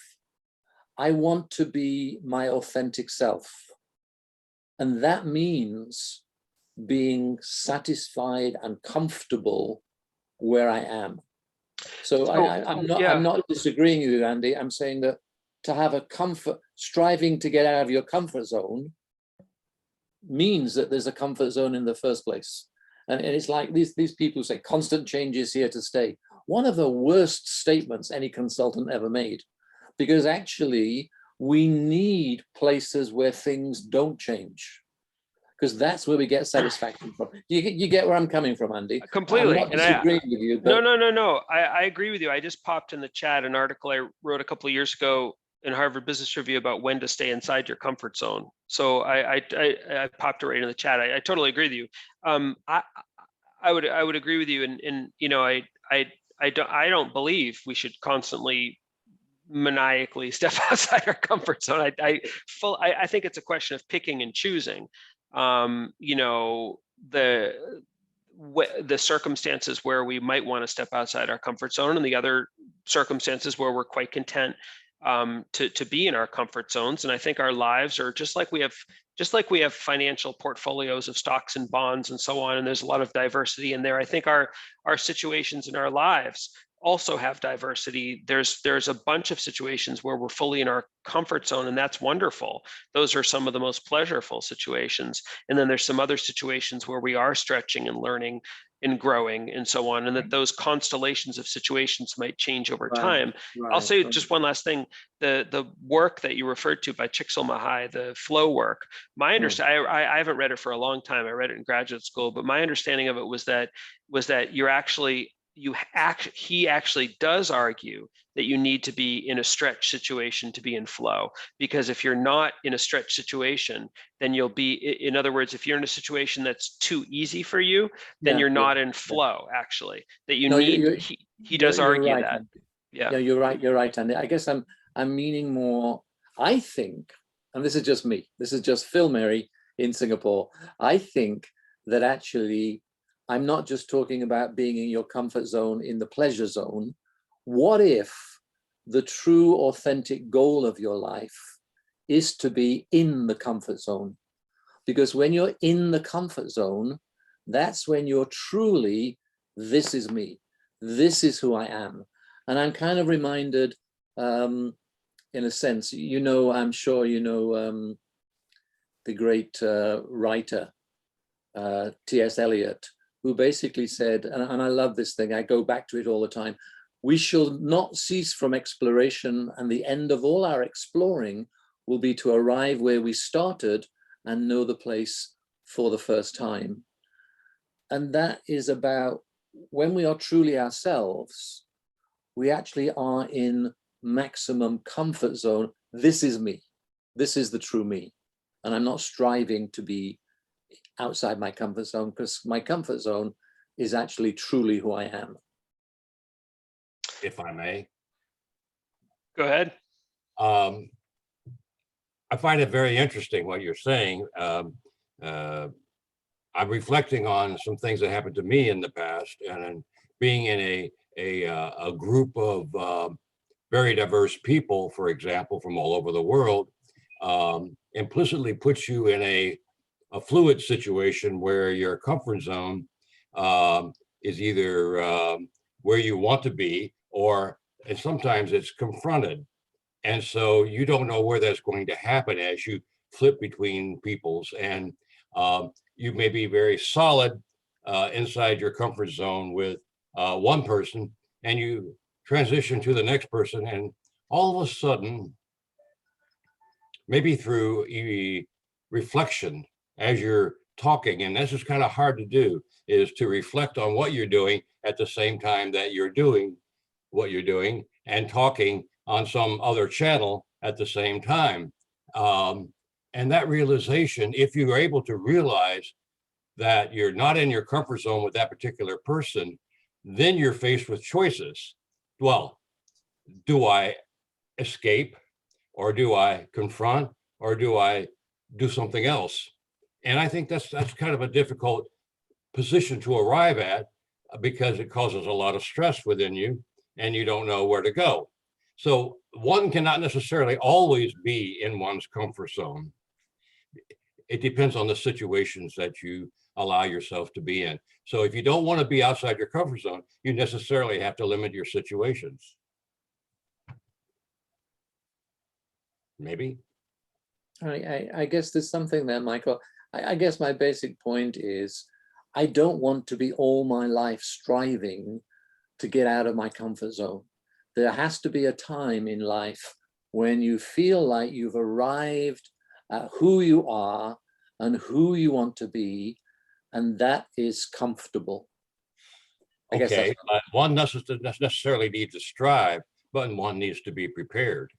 I want to be my authentic self. And that means being satisfied and comfortable where I am. So I'm not disagreeing with you, Andy. I'm saying that to have a striving to get out of your comfort zone means that there's a comfort zone in the first place. And it's like these people say constant change is here to stay. One of the worst statements any consultant ever made, because actually we need places where things don't change, because that's where we get satisfaction from. You get where I'm coming from, Andy? Completely. I'm not disagreeing with you. But No. I agree with you. I just popped in the chat an article I wrote a couple of years ago in Harvard Business Review about when to stay inside your comfort zone. So I popped it right in the chat. I totally agree with you. I would agree with you. And you know, I don't believe we should constantly maniacally step outside our comfort zone. I think it's a question of picking and choosing. You know, the circumstances where we might want to step outside our comfort zone, and the other circumstances where we're quite content to be in our comfort zones. And I think our lives are just like we have financial portfolios of stocks and bonds and so on, and there's a lot of diversity in there. I think our situations in our lives also have diversity. There's a bunch of situations where we're fully in our comfort zone, and that's wonderful. Those are some of the most pleasurable situations. And then there's some other situations where we are stretching and learning and growing and so on, and that those constellations of situations might change over time. I'll say just one last thing. The work that you referred to by Csikszentmihalyi, the flow work, my understanding, I haven't read it for a long time. I read it in graduate school, but my understanding of it was that you're actually, he actually does argue that you need to be in a stretch situation to be in flow, because if you're not in a stretch situation, then you'll be, in other words, if you're in a situation that's too easy for you, then you're not in flow, actually, that you need, he does argue right, that. Yeah, you're right, Andy. I guess I'm meaning more, I think, and this is just me, this is just Phil Mary in Singapore. I think that actually, I'm not just talking about being in your comfort zone, in the pleasure zone. What if the true, authentic goal of your life is to be in the comfort zone? Because when you're in the comfort zone, that's when you're truly, this is me, this is who I am. And I'm kind of reminded, in a sense, you know, I'm sure you know the great writer, T.S. Eliot, who basically said, and I love this thing, I go back to it all the time, we shall not cease from exploration, and the end of all our exploring will be to arrive where we started and know the place for the first time. And that is about when we are truly ourselves, we actually are in maximum comfort zone. This is me. This is the true me. And I'm not striving to be outside my comfort zone, because my comfort zone is actually truly who I am. If I may. Go ahead. I find it very interesting what you're saying. I'm reflecting on some things that happened to me in the past, and being in a group of very diverse people, for example, from all over the world, implicitly puts you in a fluid situation where your comfort zone is either where you want to be, or and sometimes it's confronted. And so you don't know where that's going to happen as you flip between peoples. And you may be very solid inside your comfort zone with one person, and you transition to the next person, and all of a sudden, maybe through reflection as you're talking, and this is kind of hard to do, is to reflect on what you're doing at the same time that you're doing what you're doing and talking on some other channel at the same time. And that realization, if you are able to realize that you're not in your comfort zone with that particular person, then you're faced with choices. Well, do I escape, or do I confront, or do I do something else? And I think that's kind of a difficult position to arrive at, because it causes a lot of stress within you and you don't know where to go. So one cannot necessarily always be in one's comfort zone. It depends on the situations that you allow yourself to be in. So if you don't want to be outside your comfort zone, you necessarily have to limit your situations. Maybe. I guess there's something there, Michael. I guess my basic point is, I don't want to be all my life striving to get out of my comfort zone. There has to be a time in life when you feel like you've arrived at who you are and who you want to be, and that is comfortable. I guess Okay, that's one doesn't necessarily need to strive, but one needs to be prepared.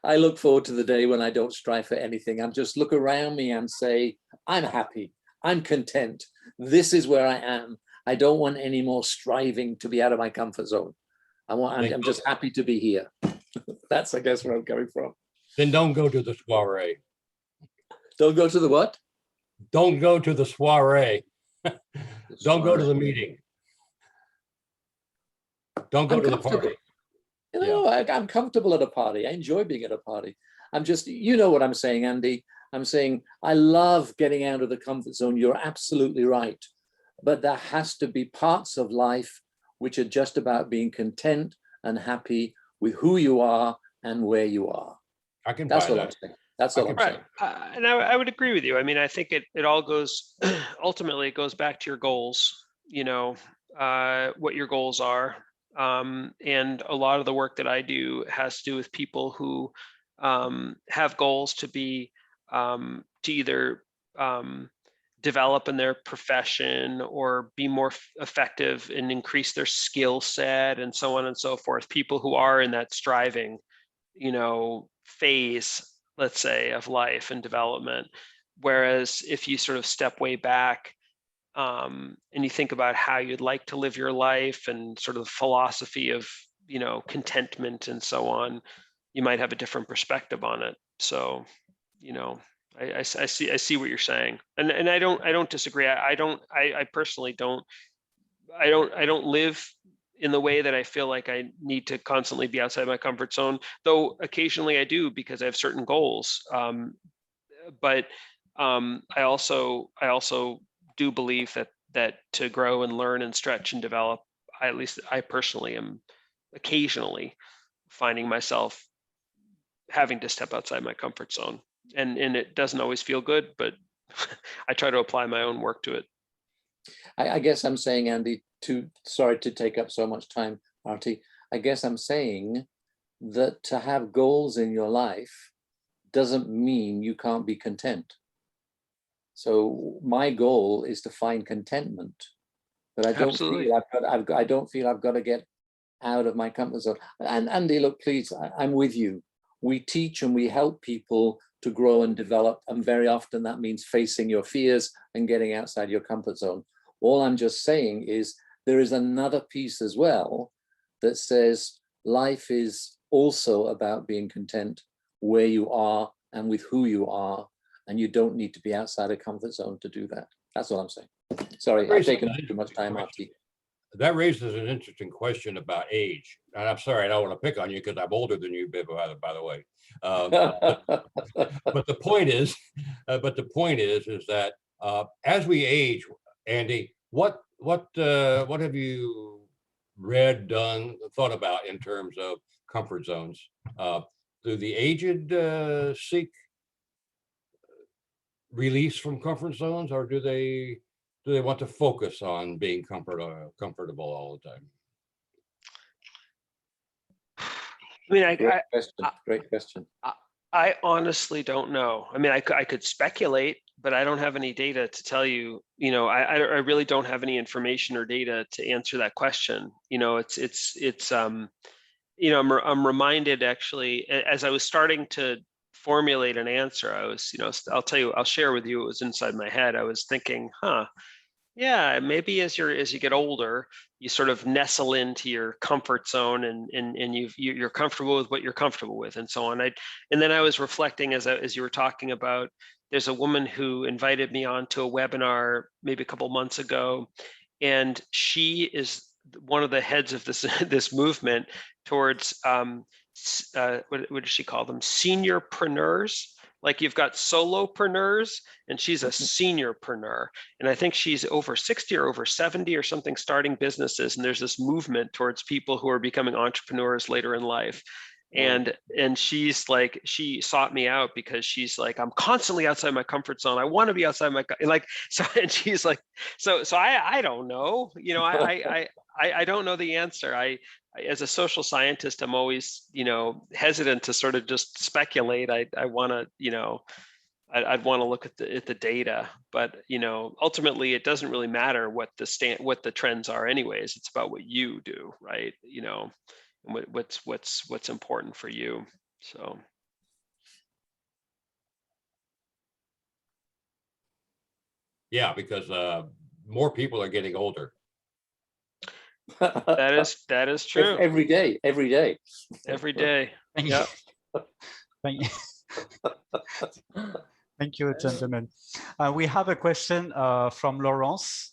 I look forward to the day when I don't strive for anything. I'm just look around me and say, I'm happy, I'm content. This is where I am. I don't want any more striving to be out of my comfort zone. I'm just happy to be here. That's, I guess, where I'm coming from. Then don't go to the soiree. Don't go to the what? Don't go to the soiree. Don't go to the meeting. Don't go to the party. You know, I'm comfortable at a party. I enjoy being at a party. I'm just, you know what I'm saying, Andy. I'm saying I love getting out of the comfort zone. You're absolutely right. But there has to be parts of life which are just about being content and happy with who you are and where you are. I can That's buy all that. I'm saying. That's all I'm saying. And I would agree with you. I mean, I think it all goes, ultimately it goes back to your goals, you know, what your goals are. And a lot of the work that I do has to do with people who have goals to be, to either develop in their profession or be more effective and increase their skill set and so on and so forth. People who are in that striving, you know, phase, let's say, of life and development. Whereas if you sort of step way back and you think about how you'd like to live your life and sort of the philosophy of, you know, contentment and so on, you might have a different perspective on it. So, you know, I see what you're saying, and I don't disagree. I personally don't live in the way that I feel like I need to constantly be outside my comfort zone, though occasionally I do because I have certain goals. But I also do believe that to grow and learn and stretch and develop, at least I personally am occasionally finding myself having to step outside my comfort zone. And it doesn't always feel good, but I try to apply my own work to it. I guess I'm saying, Andy, sorry to take up so much time, Artie. I guess I'm saying that to have goals in your life doesn't mean you can't be content. So my goal is to find contentment, but I don't feel I don't feel I've got to get out of my comfort zone. And Andy, look, please, I'm with you. We teach and we help people to grow and develop, and very often that means facing your fears and getting outside your comfort zone. All I'm just saying is there is another piece as well that says life is also about being content where you are and with who you are, and you don't need to be outside a comfort zone to do that. That's all I'm saying. Sorry, I've taken too much time, Artie. That raises an interesting question about age. And I'm sorry, I don't want to pick on you because I'm older than you, by the way. But the point is, is that as we age, Andy, what have you read, done, thought about in terms of comfort zones? Do the aged seek release from comfort zones, or do they want to focus on being comfortable all the time? I mean, great question. I honestly don't know. I mean, I could speculate, but I don't have any data to tell you. You know, I really don't have any information or data to answer that question. You know, it's you know, I'm reminded actually as I was starting to formulate an answer, I was, you know, I'll share with you, it was inside my head. I was thinking, yeah, maybe as you get older, you sort of nestle into your comfort zone and you're comfortable with what you're comfortable with and so on. And then I was reflecting as you were talking about, there's a woman who invited me on to a webinar maybe a couple months ago, and she is one of the heads of this movement towards what does she call them? Seniorpreneurs. Like you've got solopreneurs, and she's a seniorpreneur. And I think she's over 60 or over 70 or something, starting businesses. And there's this movement towards people who are becoming entrepreneurs later in life. And she's like, she sought me out because she's like, I'm constantly outside my comfort zone. I want to be outside my like. So and she's like, so I don't know. You know, I don't know the answer. as a social scientist, I'm always, hesitant to sort of just speculate. I want to, I'd want to look at the data, but ultimately it doesn't really matter what the trends are anyways. It's about what you do, right? And what's important for you. So. Yeah, because more people are getting older. That is true. Every day. Every day. Thank Yeah. Thank you. Thank you, gentlemen. We have a question from Laurence.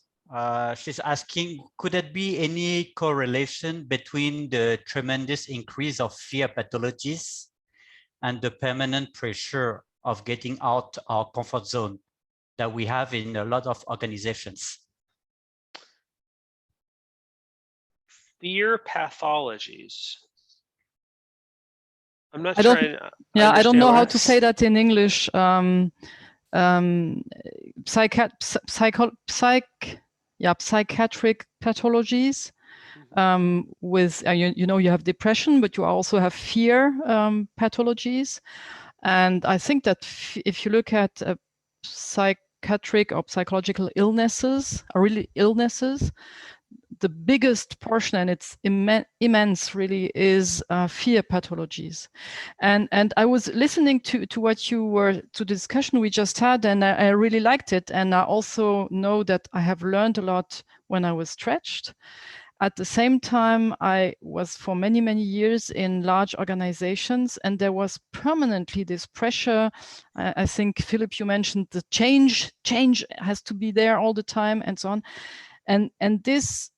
She's asking, could there be any correlation between the tremendous increase of fear pathologies and the permanent pressure of getting out our comfort zone that we have in a lot of organizations? Fear pathologies. I'm not I sure. I don't know how to that. say that in English. Psychiatric pathologies. With you have depression, but you also have fear pathologies. And I think that if you look at psychiatric or psychological illnesses, or really illnesses, the biggest portion, and it's immense really, is fear pathologies. And I was listening to what you were, to the discussion we just had, and I really liked it. And I also know that I have learned a lot when I was stretched. At the same time, I was for many, many years in large organizations, and there was permanently this pressure. I think, Philip, you mentioned the change has to be there all the time, and so on. And this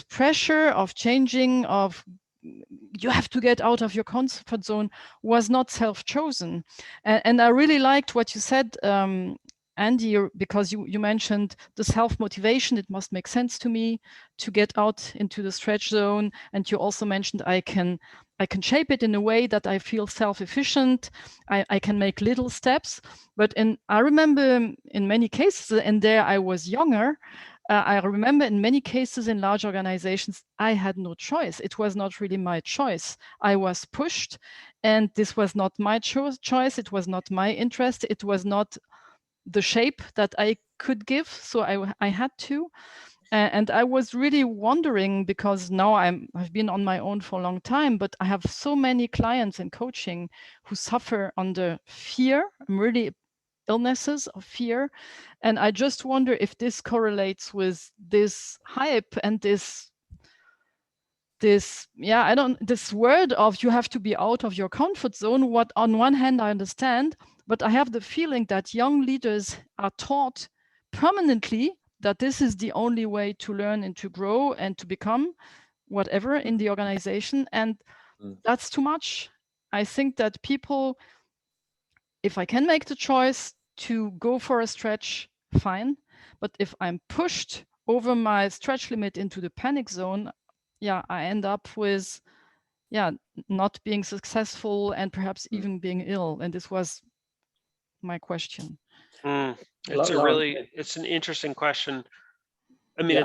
pressure of changing, of you have to get out of your comfort zone, was not self-chosen. And I really liked what you said, Andy, because you mentioned the self-motivation. It must make sense to me to get out into the stretch zone. And you also mentioned I can shape it in a way that I feel self-efficient. I can make little steps. But I remember in many cases, and there I was younger, I remember in many cases in large organizations, I had no choice. It was not really my choice. I was pushed, and this was not my choice. It was not my interest. It was not the shape that I could give. So I had to. And I was really wondering, because now I've been on my own for a long time, but I have so many clients in coaching who suffer under fear, really illnesses of fear. And I just wonder if this correlates with this hype and this word of you have to be out of your comfort zone. What on one hand I understand, but I have the feeling that young leaders are taught permanently that this is the only way to learn and to grow and to become whatever in the organization. And that's too much. I think that people, if I can make the choice to go for a stretch, fine. But if I'm pushed over my stretch limit into the panic zone, I end up with, not being successful and perhaps even being ill. And this was my question. It's an interesting question. I mean,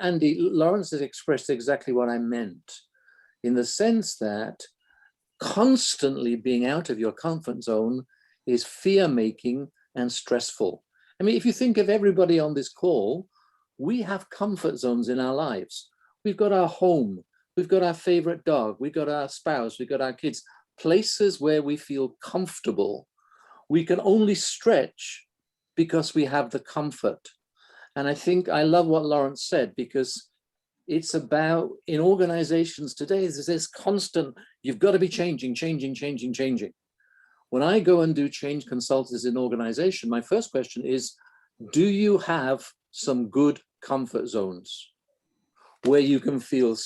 Andy, Lawrence has expressed exactly what I meant, in the sense that constantly being out of your comfort zone is fear-making and stressful. I mean, if you think of everybody on this call, we have comfort zones in our lives. We've got our home, we've got our favorite dog, we've got our spouse, we've got our kids, places where we feel comfortable. We can only stretch because we have the comfort. And I think I love what Lawrence said, because it's about, in organizations today, there's this constant, you've got to be changing. When I go and do change consultants in organization, my first question is, do you have some good comfort zones where you can feel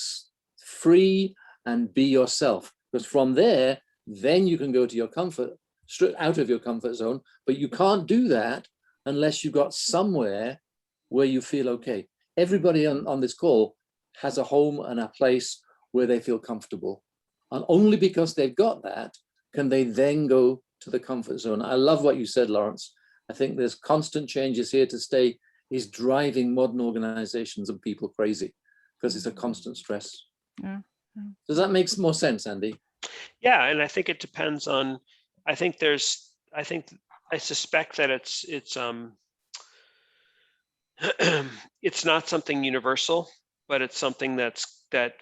free and be yourself? Because from there, then you can go to your out of your comfort zone, but you can't do that unless you've got somewhere where you feel okay. Everybody on this call has a home and a place where they feel comfortable. And only because they've got that can they then go to the comfort zone. I love what you said, Lawrence. I think there's constant changes here to stay. is driving modern organizations and people crazy, because it's a constant stress. Yeah. Does that make more sense, Andy? Yeah, and I think it depends on, I suspect that it's it's not something universal, but it's something that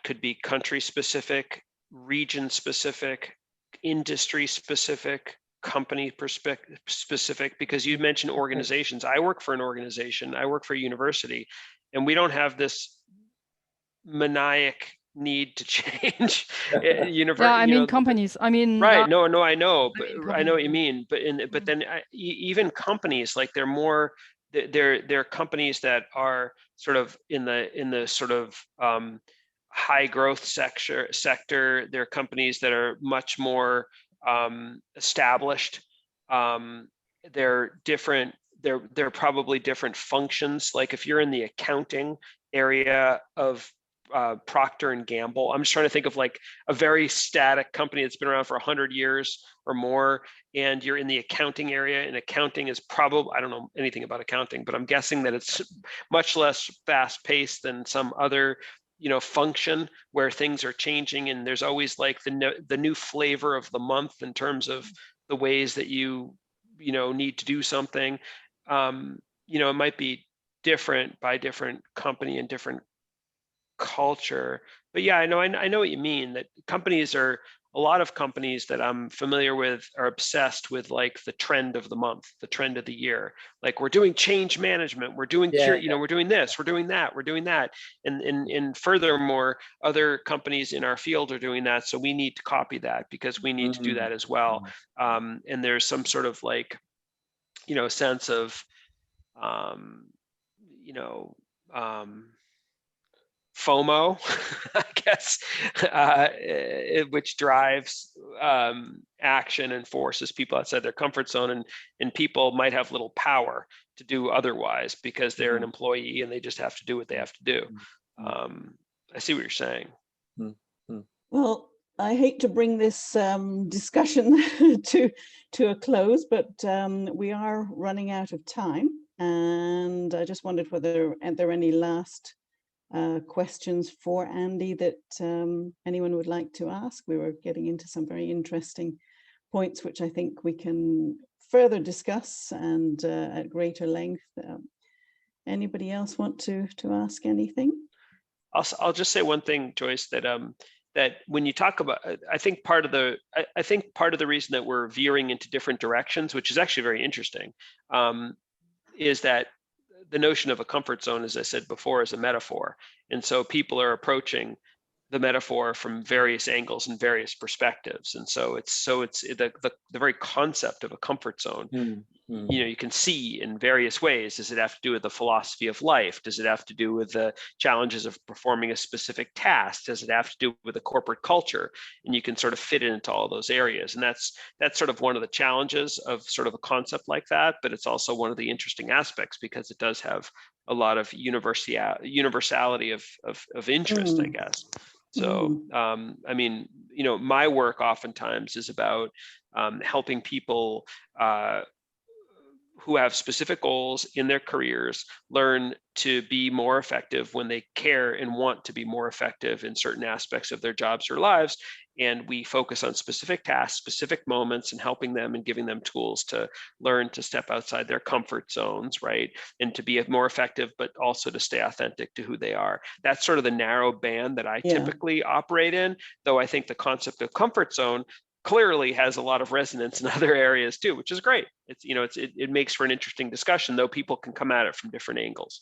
could be country specific, region specific, industry specific, company specific, because you mentioned organizations. I work for an organization, I work for a university, and we don't have this maniac need to change. Yeah, I mean companies. I mean, right? No, I know, but I know what you companies. mean. But then even companies, like they're companies that are sort of in the sort of high growth sector. They're companies that are much more established. They're different. They're probably different functions. Like if you're in the accounting area of Procter and Gamble. I'm just trying to think of like a very static company that's been around for 100 years or more, and you're in the accounting area, and accounting is probably, I don't know anything about accounting, but I'm guessing that it's much less fast paced than some other, function where things are changing, and there's always like the new flavor of the month in terms of the ways that you need to do something. It might be different by different company and different culture, but yeah, I know what you mean, that a lot of companies that I'm familiar with are obsessed with like the trend of the month, the trend of the year. Like we're doing change management, we're doing we're doing this, we're doing that, and furthermore, other companies in our field are doing that, so we need to copy that because we need to do that as well. And there's some sort of like sense of FOMO, I guess, which drives action and forces people outside their comfort zone, and people might have little power to do otherwise because they're an employee and they just have to do what they have to do. I see what you're saying. Well, I hate to bring this discussion to a close, but we are running out of time, and I just wondered whether there are any last questions for Andy that anyone would like to ask. We were getting into some very interesting points, which I think we can further discuss and at greater length. Anybody else want to ask anything? I'll just say one thing, Joyce, that when you talk about, I think part of the reason that we're veering into different directions, which is actually very interesting, is that the notion of a comfort zone, as I said before, is a metaphor. And so people are approaching the metaphor from various angles and various perspectives. And so it's the very concept of a comfort zone, you can see in various ways. Does it have to do with the philosophy of life? Does it have to do with the challenges of performing a specific task? Does it have to do with a corporate culture? And you can sort of fit it into all those areas. And that's sort of one of the challenges of sort of a concept like that, but it's also one of the interesting aspects because it does have a lot of universality of interest, I guess. So, I mean, my work oftentimes is about helping people who have specific goals in their careers learn to be more effective when they care and want to be more effective in certain aspects of their jobs or lives. And we focus on specific tasks, specific moments, and helping them and giving them tools to learn to step outside their comfort zones, right? And to be more effective, but also to stay authentic to who they are. That's sort of the narrow band that I typically operate in, though I think the concept of comfort zone clearly has a lot of resonance in other areas too, which is great. It makes for an interesting discussion, though people can come at it from different angles.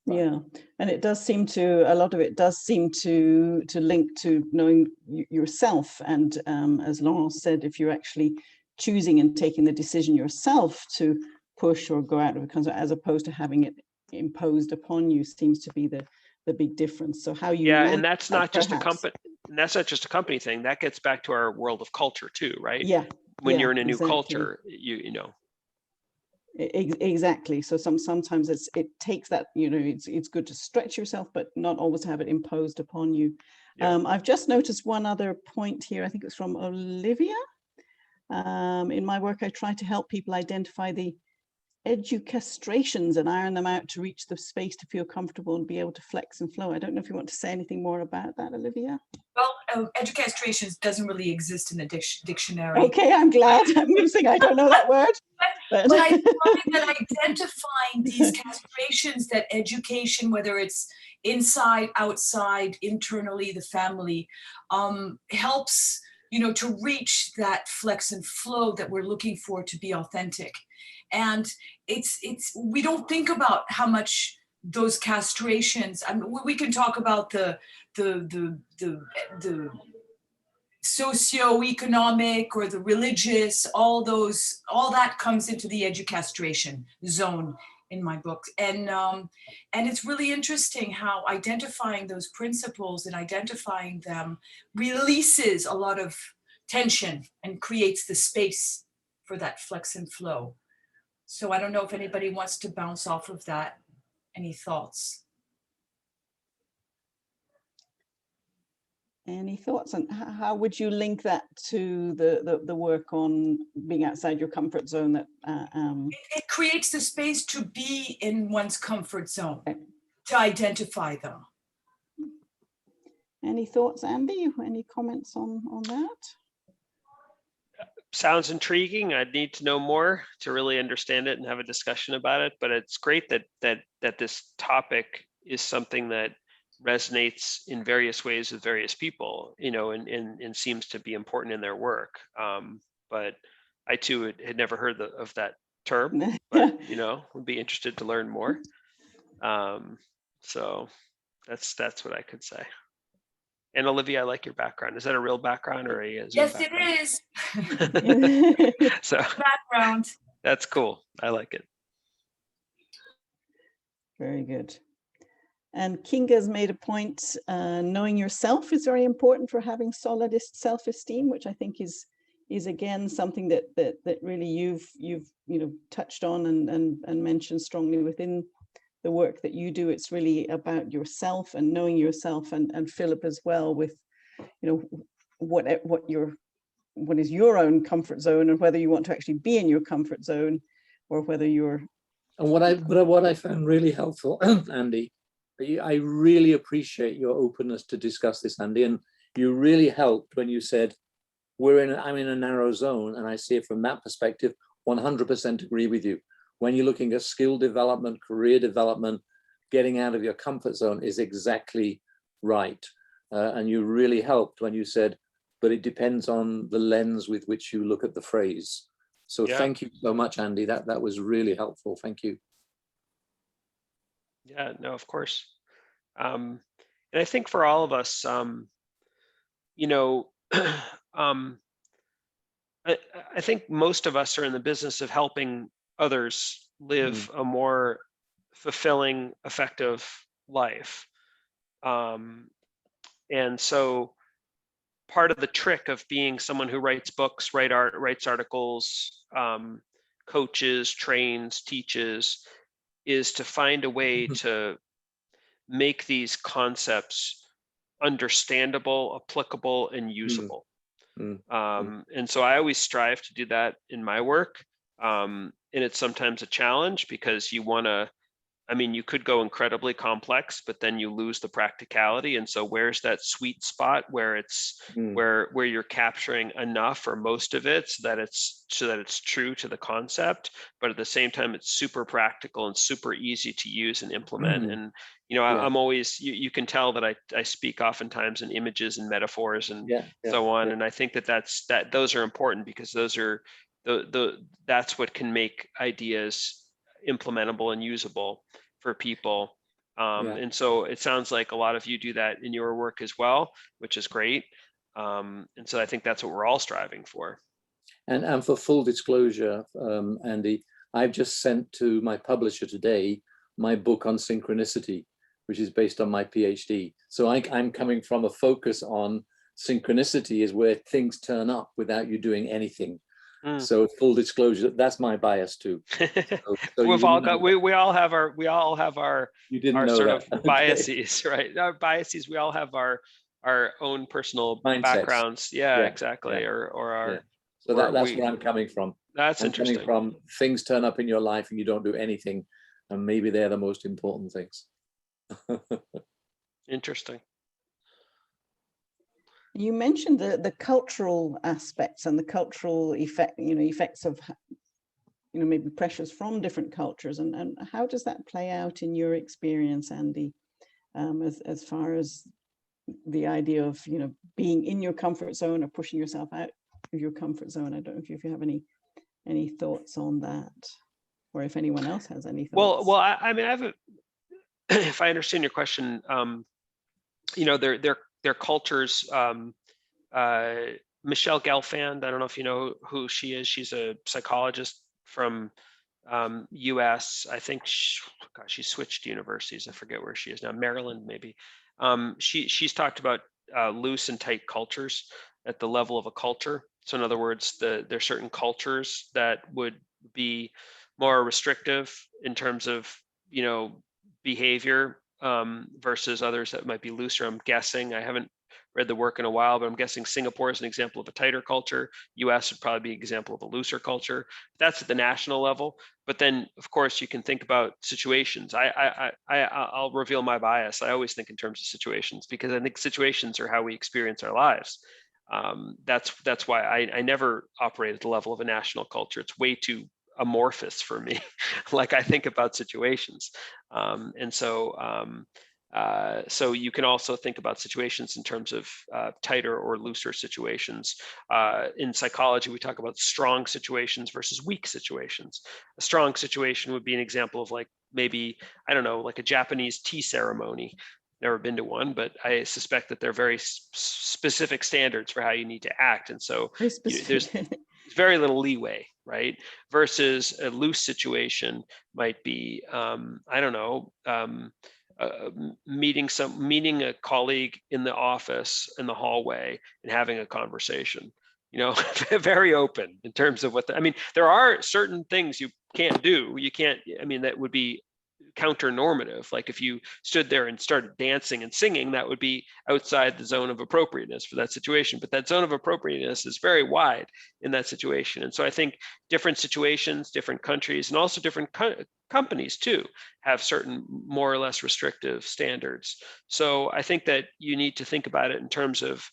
Yeah, and it does seem to, a lot of it does seem to link to knowing yourself. And as Laurent said, if you're actually choosing and taking the decision yourself to push or go out of a comfort, as opposed to having it imposed upon you, seems to be the big difference. So how you and that's not just a company. And that's not just a company thing. That gets back to our world of culture too, right? Yeah. When you're in a new culture, you know. Exactly. So sometimes it takes that, it's good to stretch yourself, but not always have it imposed upon you. I've just noticed one other point here. I think it's from Olivia. In my work, I try to help people identify the educastrations and iron them out to reach the space to feel comfortable and be able to flex and flow. I don't know if you want to say anything more about that, Olivia. Well, educastrations doesn't really exist in the dictionary. Okay, I'm glad. I'm using, I don't know that word. But I find that identifying these castrations, that education, whether it's inside, outside, internally, the family, helps, to reach that flex and flow that we're looking for to be authentic. And we don't think about how much those castrations, I mean, we can talk about the socioeconomic or the religious, all that comes into the educastration zone in my book. And it's really interesting how identifying those principles and identifying them releases a lot of tension and creates the space for that flex and flow. So I don't know if anybody wants to bounce off of that. Any thoughts? Any thoughts on how would you link that to the work on being outside your comfort zone? That it creates the space to be in one's comfort zone, to identify them. Any thoughts, Andy? Any comments on that? Sounds intriguing. I'd need to know more to really understand it and have a discussion about it. But it's great that this topic is something that resonates in various ways with various people, and seems to be important in their work. But I too had never heard of that term, but would be interested to learn more. So that's what I could say. And Olivia, I like your background. Is that a real background or a Zoom Yes, background? it is. So background. That's cool. I like it. Very good. And Kinga's made a point, knowing yourself is very important for having solid self-esteem, which I think is again something that really you've touched on and mentioned strongly within the work that you do. It's really about yourself and knowing yourself, and Philip as well, with what is your own comfort zone, and whether you want to actually be in your comfort zone or whether you're. And what I found really helpful, Andy, I really appreciate your openness to discuss this, Andy, and you really helped when you said I'm in a narrow zone, and I see it from that perspective. 100% agree with you. When you're looking at skill development, career development, getting out of your comfort zone is exactly right. And you really helped when you said, but it depends on the lens with which you look at the phrase. So yeah. Thank you so much, Andy. That was really helpful. Thank you. Yeah, no, of course. And I think for all of us, I think most of us are in the business of helping others live a more fulfilling, effective life. And so part of the trick of being someone who writes books, writes articles, coaches, trains, teaches, is to find a way to make these concepts understandable, applicable, and usable. And so I always strive to do that in my work. And it's sometimes a challenge because you could go incredibly complex, but then you lose the practicality. And so where's that sweet spot where it's where you're capturing enough or most of it so that it's true to the concept, but at the same time it's super practical and super easy to use and implement. And I'm always, you can tell that I speak oftentimes in images and metaphors and so on. And I think that those are important because those are that's what can make ideas implementable and usable for people. And so it sounds like a lot of you do that in your work as well, which is great. And so I think that's what we're all striving for. And for full disclosure, Andy, I've just sent to my publisher today my book on synchronicity, which is based on my PhD. So I'm coming from a focus on synchronicity is where things turn up without you doing anything. So full disclosure, that's my bias too. So we all have our sort of biases, right? Our biases. We all have our own personal mindsets. backgrounds. Yeah, exactly. Or our So that's where I'm coming from. That's I'm interesting. coming from things turn up in your life and you don't do anything, and maybe they're the most important things. Interesting. You mentioned the cultural aspects and the cultural effects of, maybe pressures from different cultures, and how does that play out in your experience, Andy, as far as the idea of being in your comfort zone or pushing yourself out of your comfort zone? I don't know if you have any thoughts on that, or if anyone else has any thoughts. Well, I mean, I have if I understand your question, their cultures. Michelle Gelfand, I don't know if you know who she is. She's a psychologist from US. I think she switched universities. I forget where she is now, Maryland maybe. She's talked about loose and tight cultures at the level of a culture. So in other words, there's certain cultures that would be more restrictive in terms of behavior versus others that might be looser. I'm guessing, I haven't read the work in a while, but I'm guessing Singapore is an example of a tighter culture. US would probably be an example of a looser culture. That's at the national level. But then, of course, you can think about situations. I'll reveal my bias. I always think in terms of situations, because I think situations are how we experience our lives. That's why I never operate at the level of a national culture. It's way too amorphous for me. Like, I think about situations. So you can also think about situations in terms of tighter or looser situations. In psychology, we talk about strong situations versus weak situations. A strong situation would be an example of, like, maybe, I don't know, like a Japanese tea ceremony. Never been to one, but I suspect that there are very specific standards for how you need to act. And so there's very little leeway, right? Versus a loose situation might be, I don't know, meeting a colleague in the office, in the hallway, and having a conversation, very open in terms of I mean, there are certain things you can't do. You can't, I mean, that would be counter normative. Like if you stood there and started dancing and singing, that would be outside the zone of appropriateness for that situation. But that zone of appropriateness is very wide in that situation. And so I think different situations, different countries, and also different companies too, have certain more or less restrictive standards. So I think that you need to think about it in terms of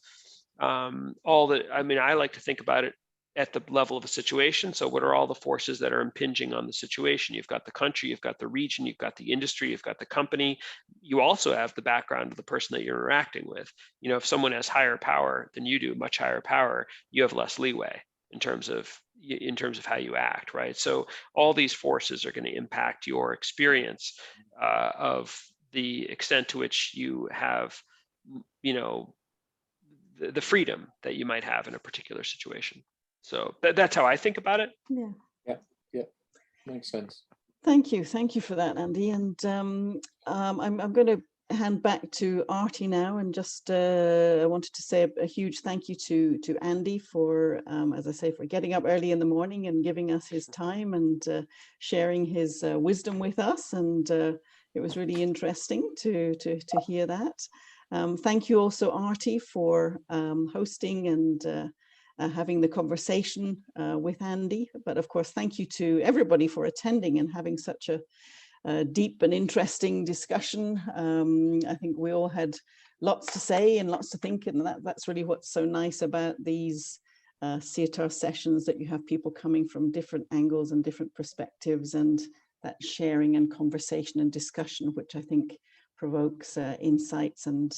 I like to think about it at the level of a situation. So what are all the forces that are impinging on the situation? You've got the country, you've got the region, you've got the industry, you've got the company. You also have the background of the person that you're interacting with. If someone has higher power than you do, much higher power, you have less leeway in terms of how you act, right? So all these forces are going to impact your experience of the extent to which you have, the freedom that you might have in a particular situation. So that's how I think about it. Yeah, makes sense. Thank you for that, Andy. And I'm going to hand back to Artie now, and just I wanted to say a huge thank you to Andy for, as I say, for getting up early in the morning and giving us his time and sharing his wisdom with us. And it was really interesting to hear that. Thank you also, Artie, for hosting and having the conversation with Andy. But of course, thank you to everybody for attending and having such a deep and interesting discussion. I think we all had lots to say and lots to think, and that's really what's so nice about these SIETAR sessions, that you have people coming from different angles and different perspectives, and that sharing and conversation and discussion, which I think provokes insights and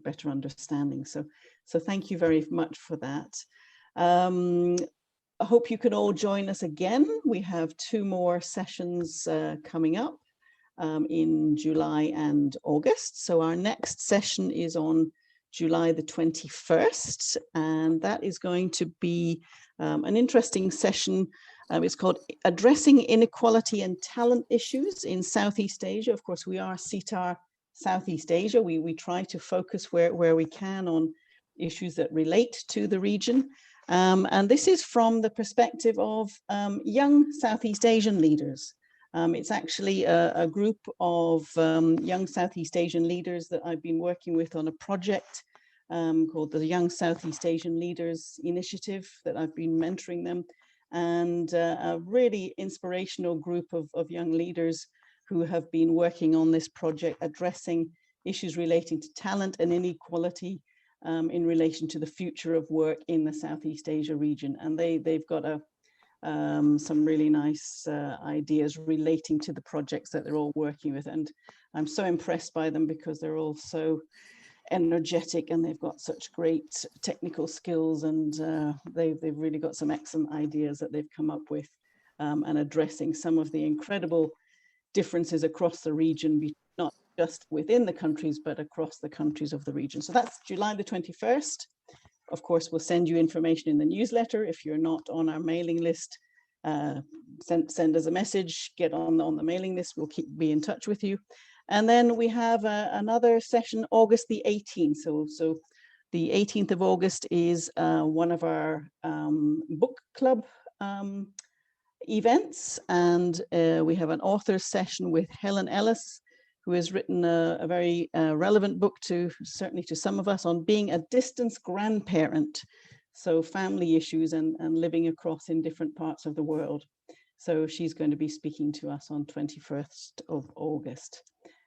better understanding. So thank you very much for that. I hope you can all join us again. We have 2 more sessions coming up in July and August. So our next session is on July the 21st, and that is going to be an interesting session. It's called Addressing Inequality and Talent Issues in Southeast Asia. Of course, we are SIETAR Southeast Asia. We try to focus where we can on issues that relate to the region. And this is from the perspective of young Southeast Asian leaders. It's actually a group of young Southeast Asian leaders that I've been working with on a project called the Young Southeast Asian Leaders Initiative that I've been mentoring them, and a really inspirational group of young leaders who have been working on this project, addressing issues relating to talent and inequality in relation to the future of work in the Southeast Asia region. And they've got some really nice ideas relating to the projects that they're all working with. And I'm so impressed by them because they're all so energetic and they've got such great technical skills, and they've really got some excellent ideas that they've come up with, and addressing some of the incredible differences across the region, not just within the countries, but across the countries of the region. So that's July the 21st. Of course, we'll send you information in the newsletter. If you're not on our mailing list, send us a message, get on the mailing list. We'll be in touch with you. And then we have another session, August the 18th. So the 18th of August is one of our book club events. And we have an author's session with Helen Ellis, who has written a very relevant book certainly to some of us, on being a distance grandparent. So family issues and living across in different parts of the world. So she's going to be speaking to us on 21st of August.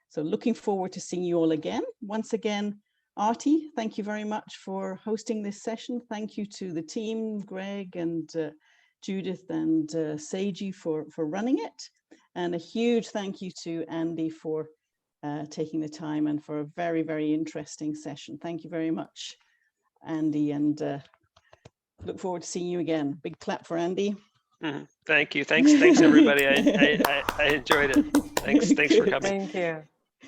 So looking forward to seeing you all again. Once again, Artie, thank you very much for hosting this session. Thank you to the team, Greg and Judith and Seiji for running it. And a huge thank you to Andy for taking the time and for a very, very interesting session. Thank you very much, Andy, and look forward to seeing you again. Big clap for Andy. Thank you. Thanks everybody. I enjoyed it. Thanks for coming. Thank you.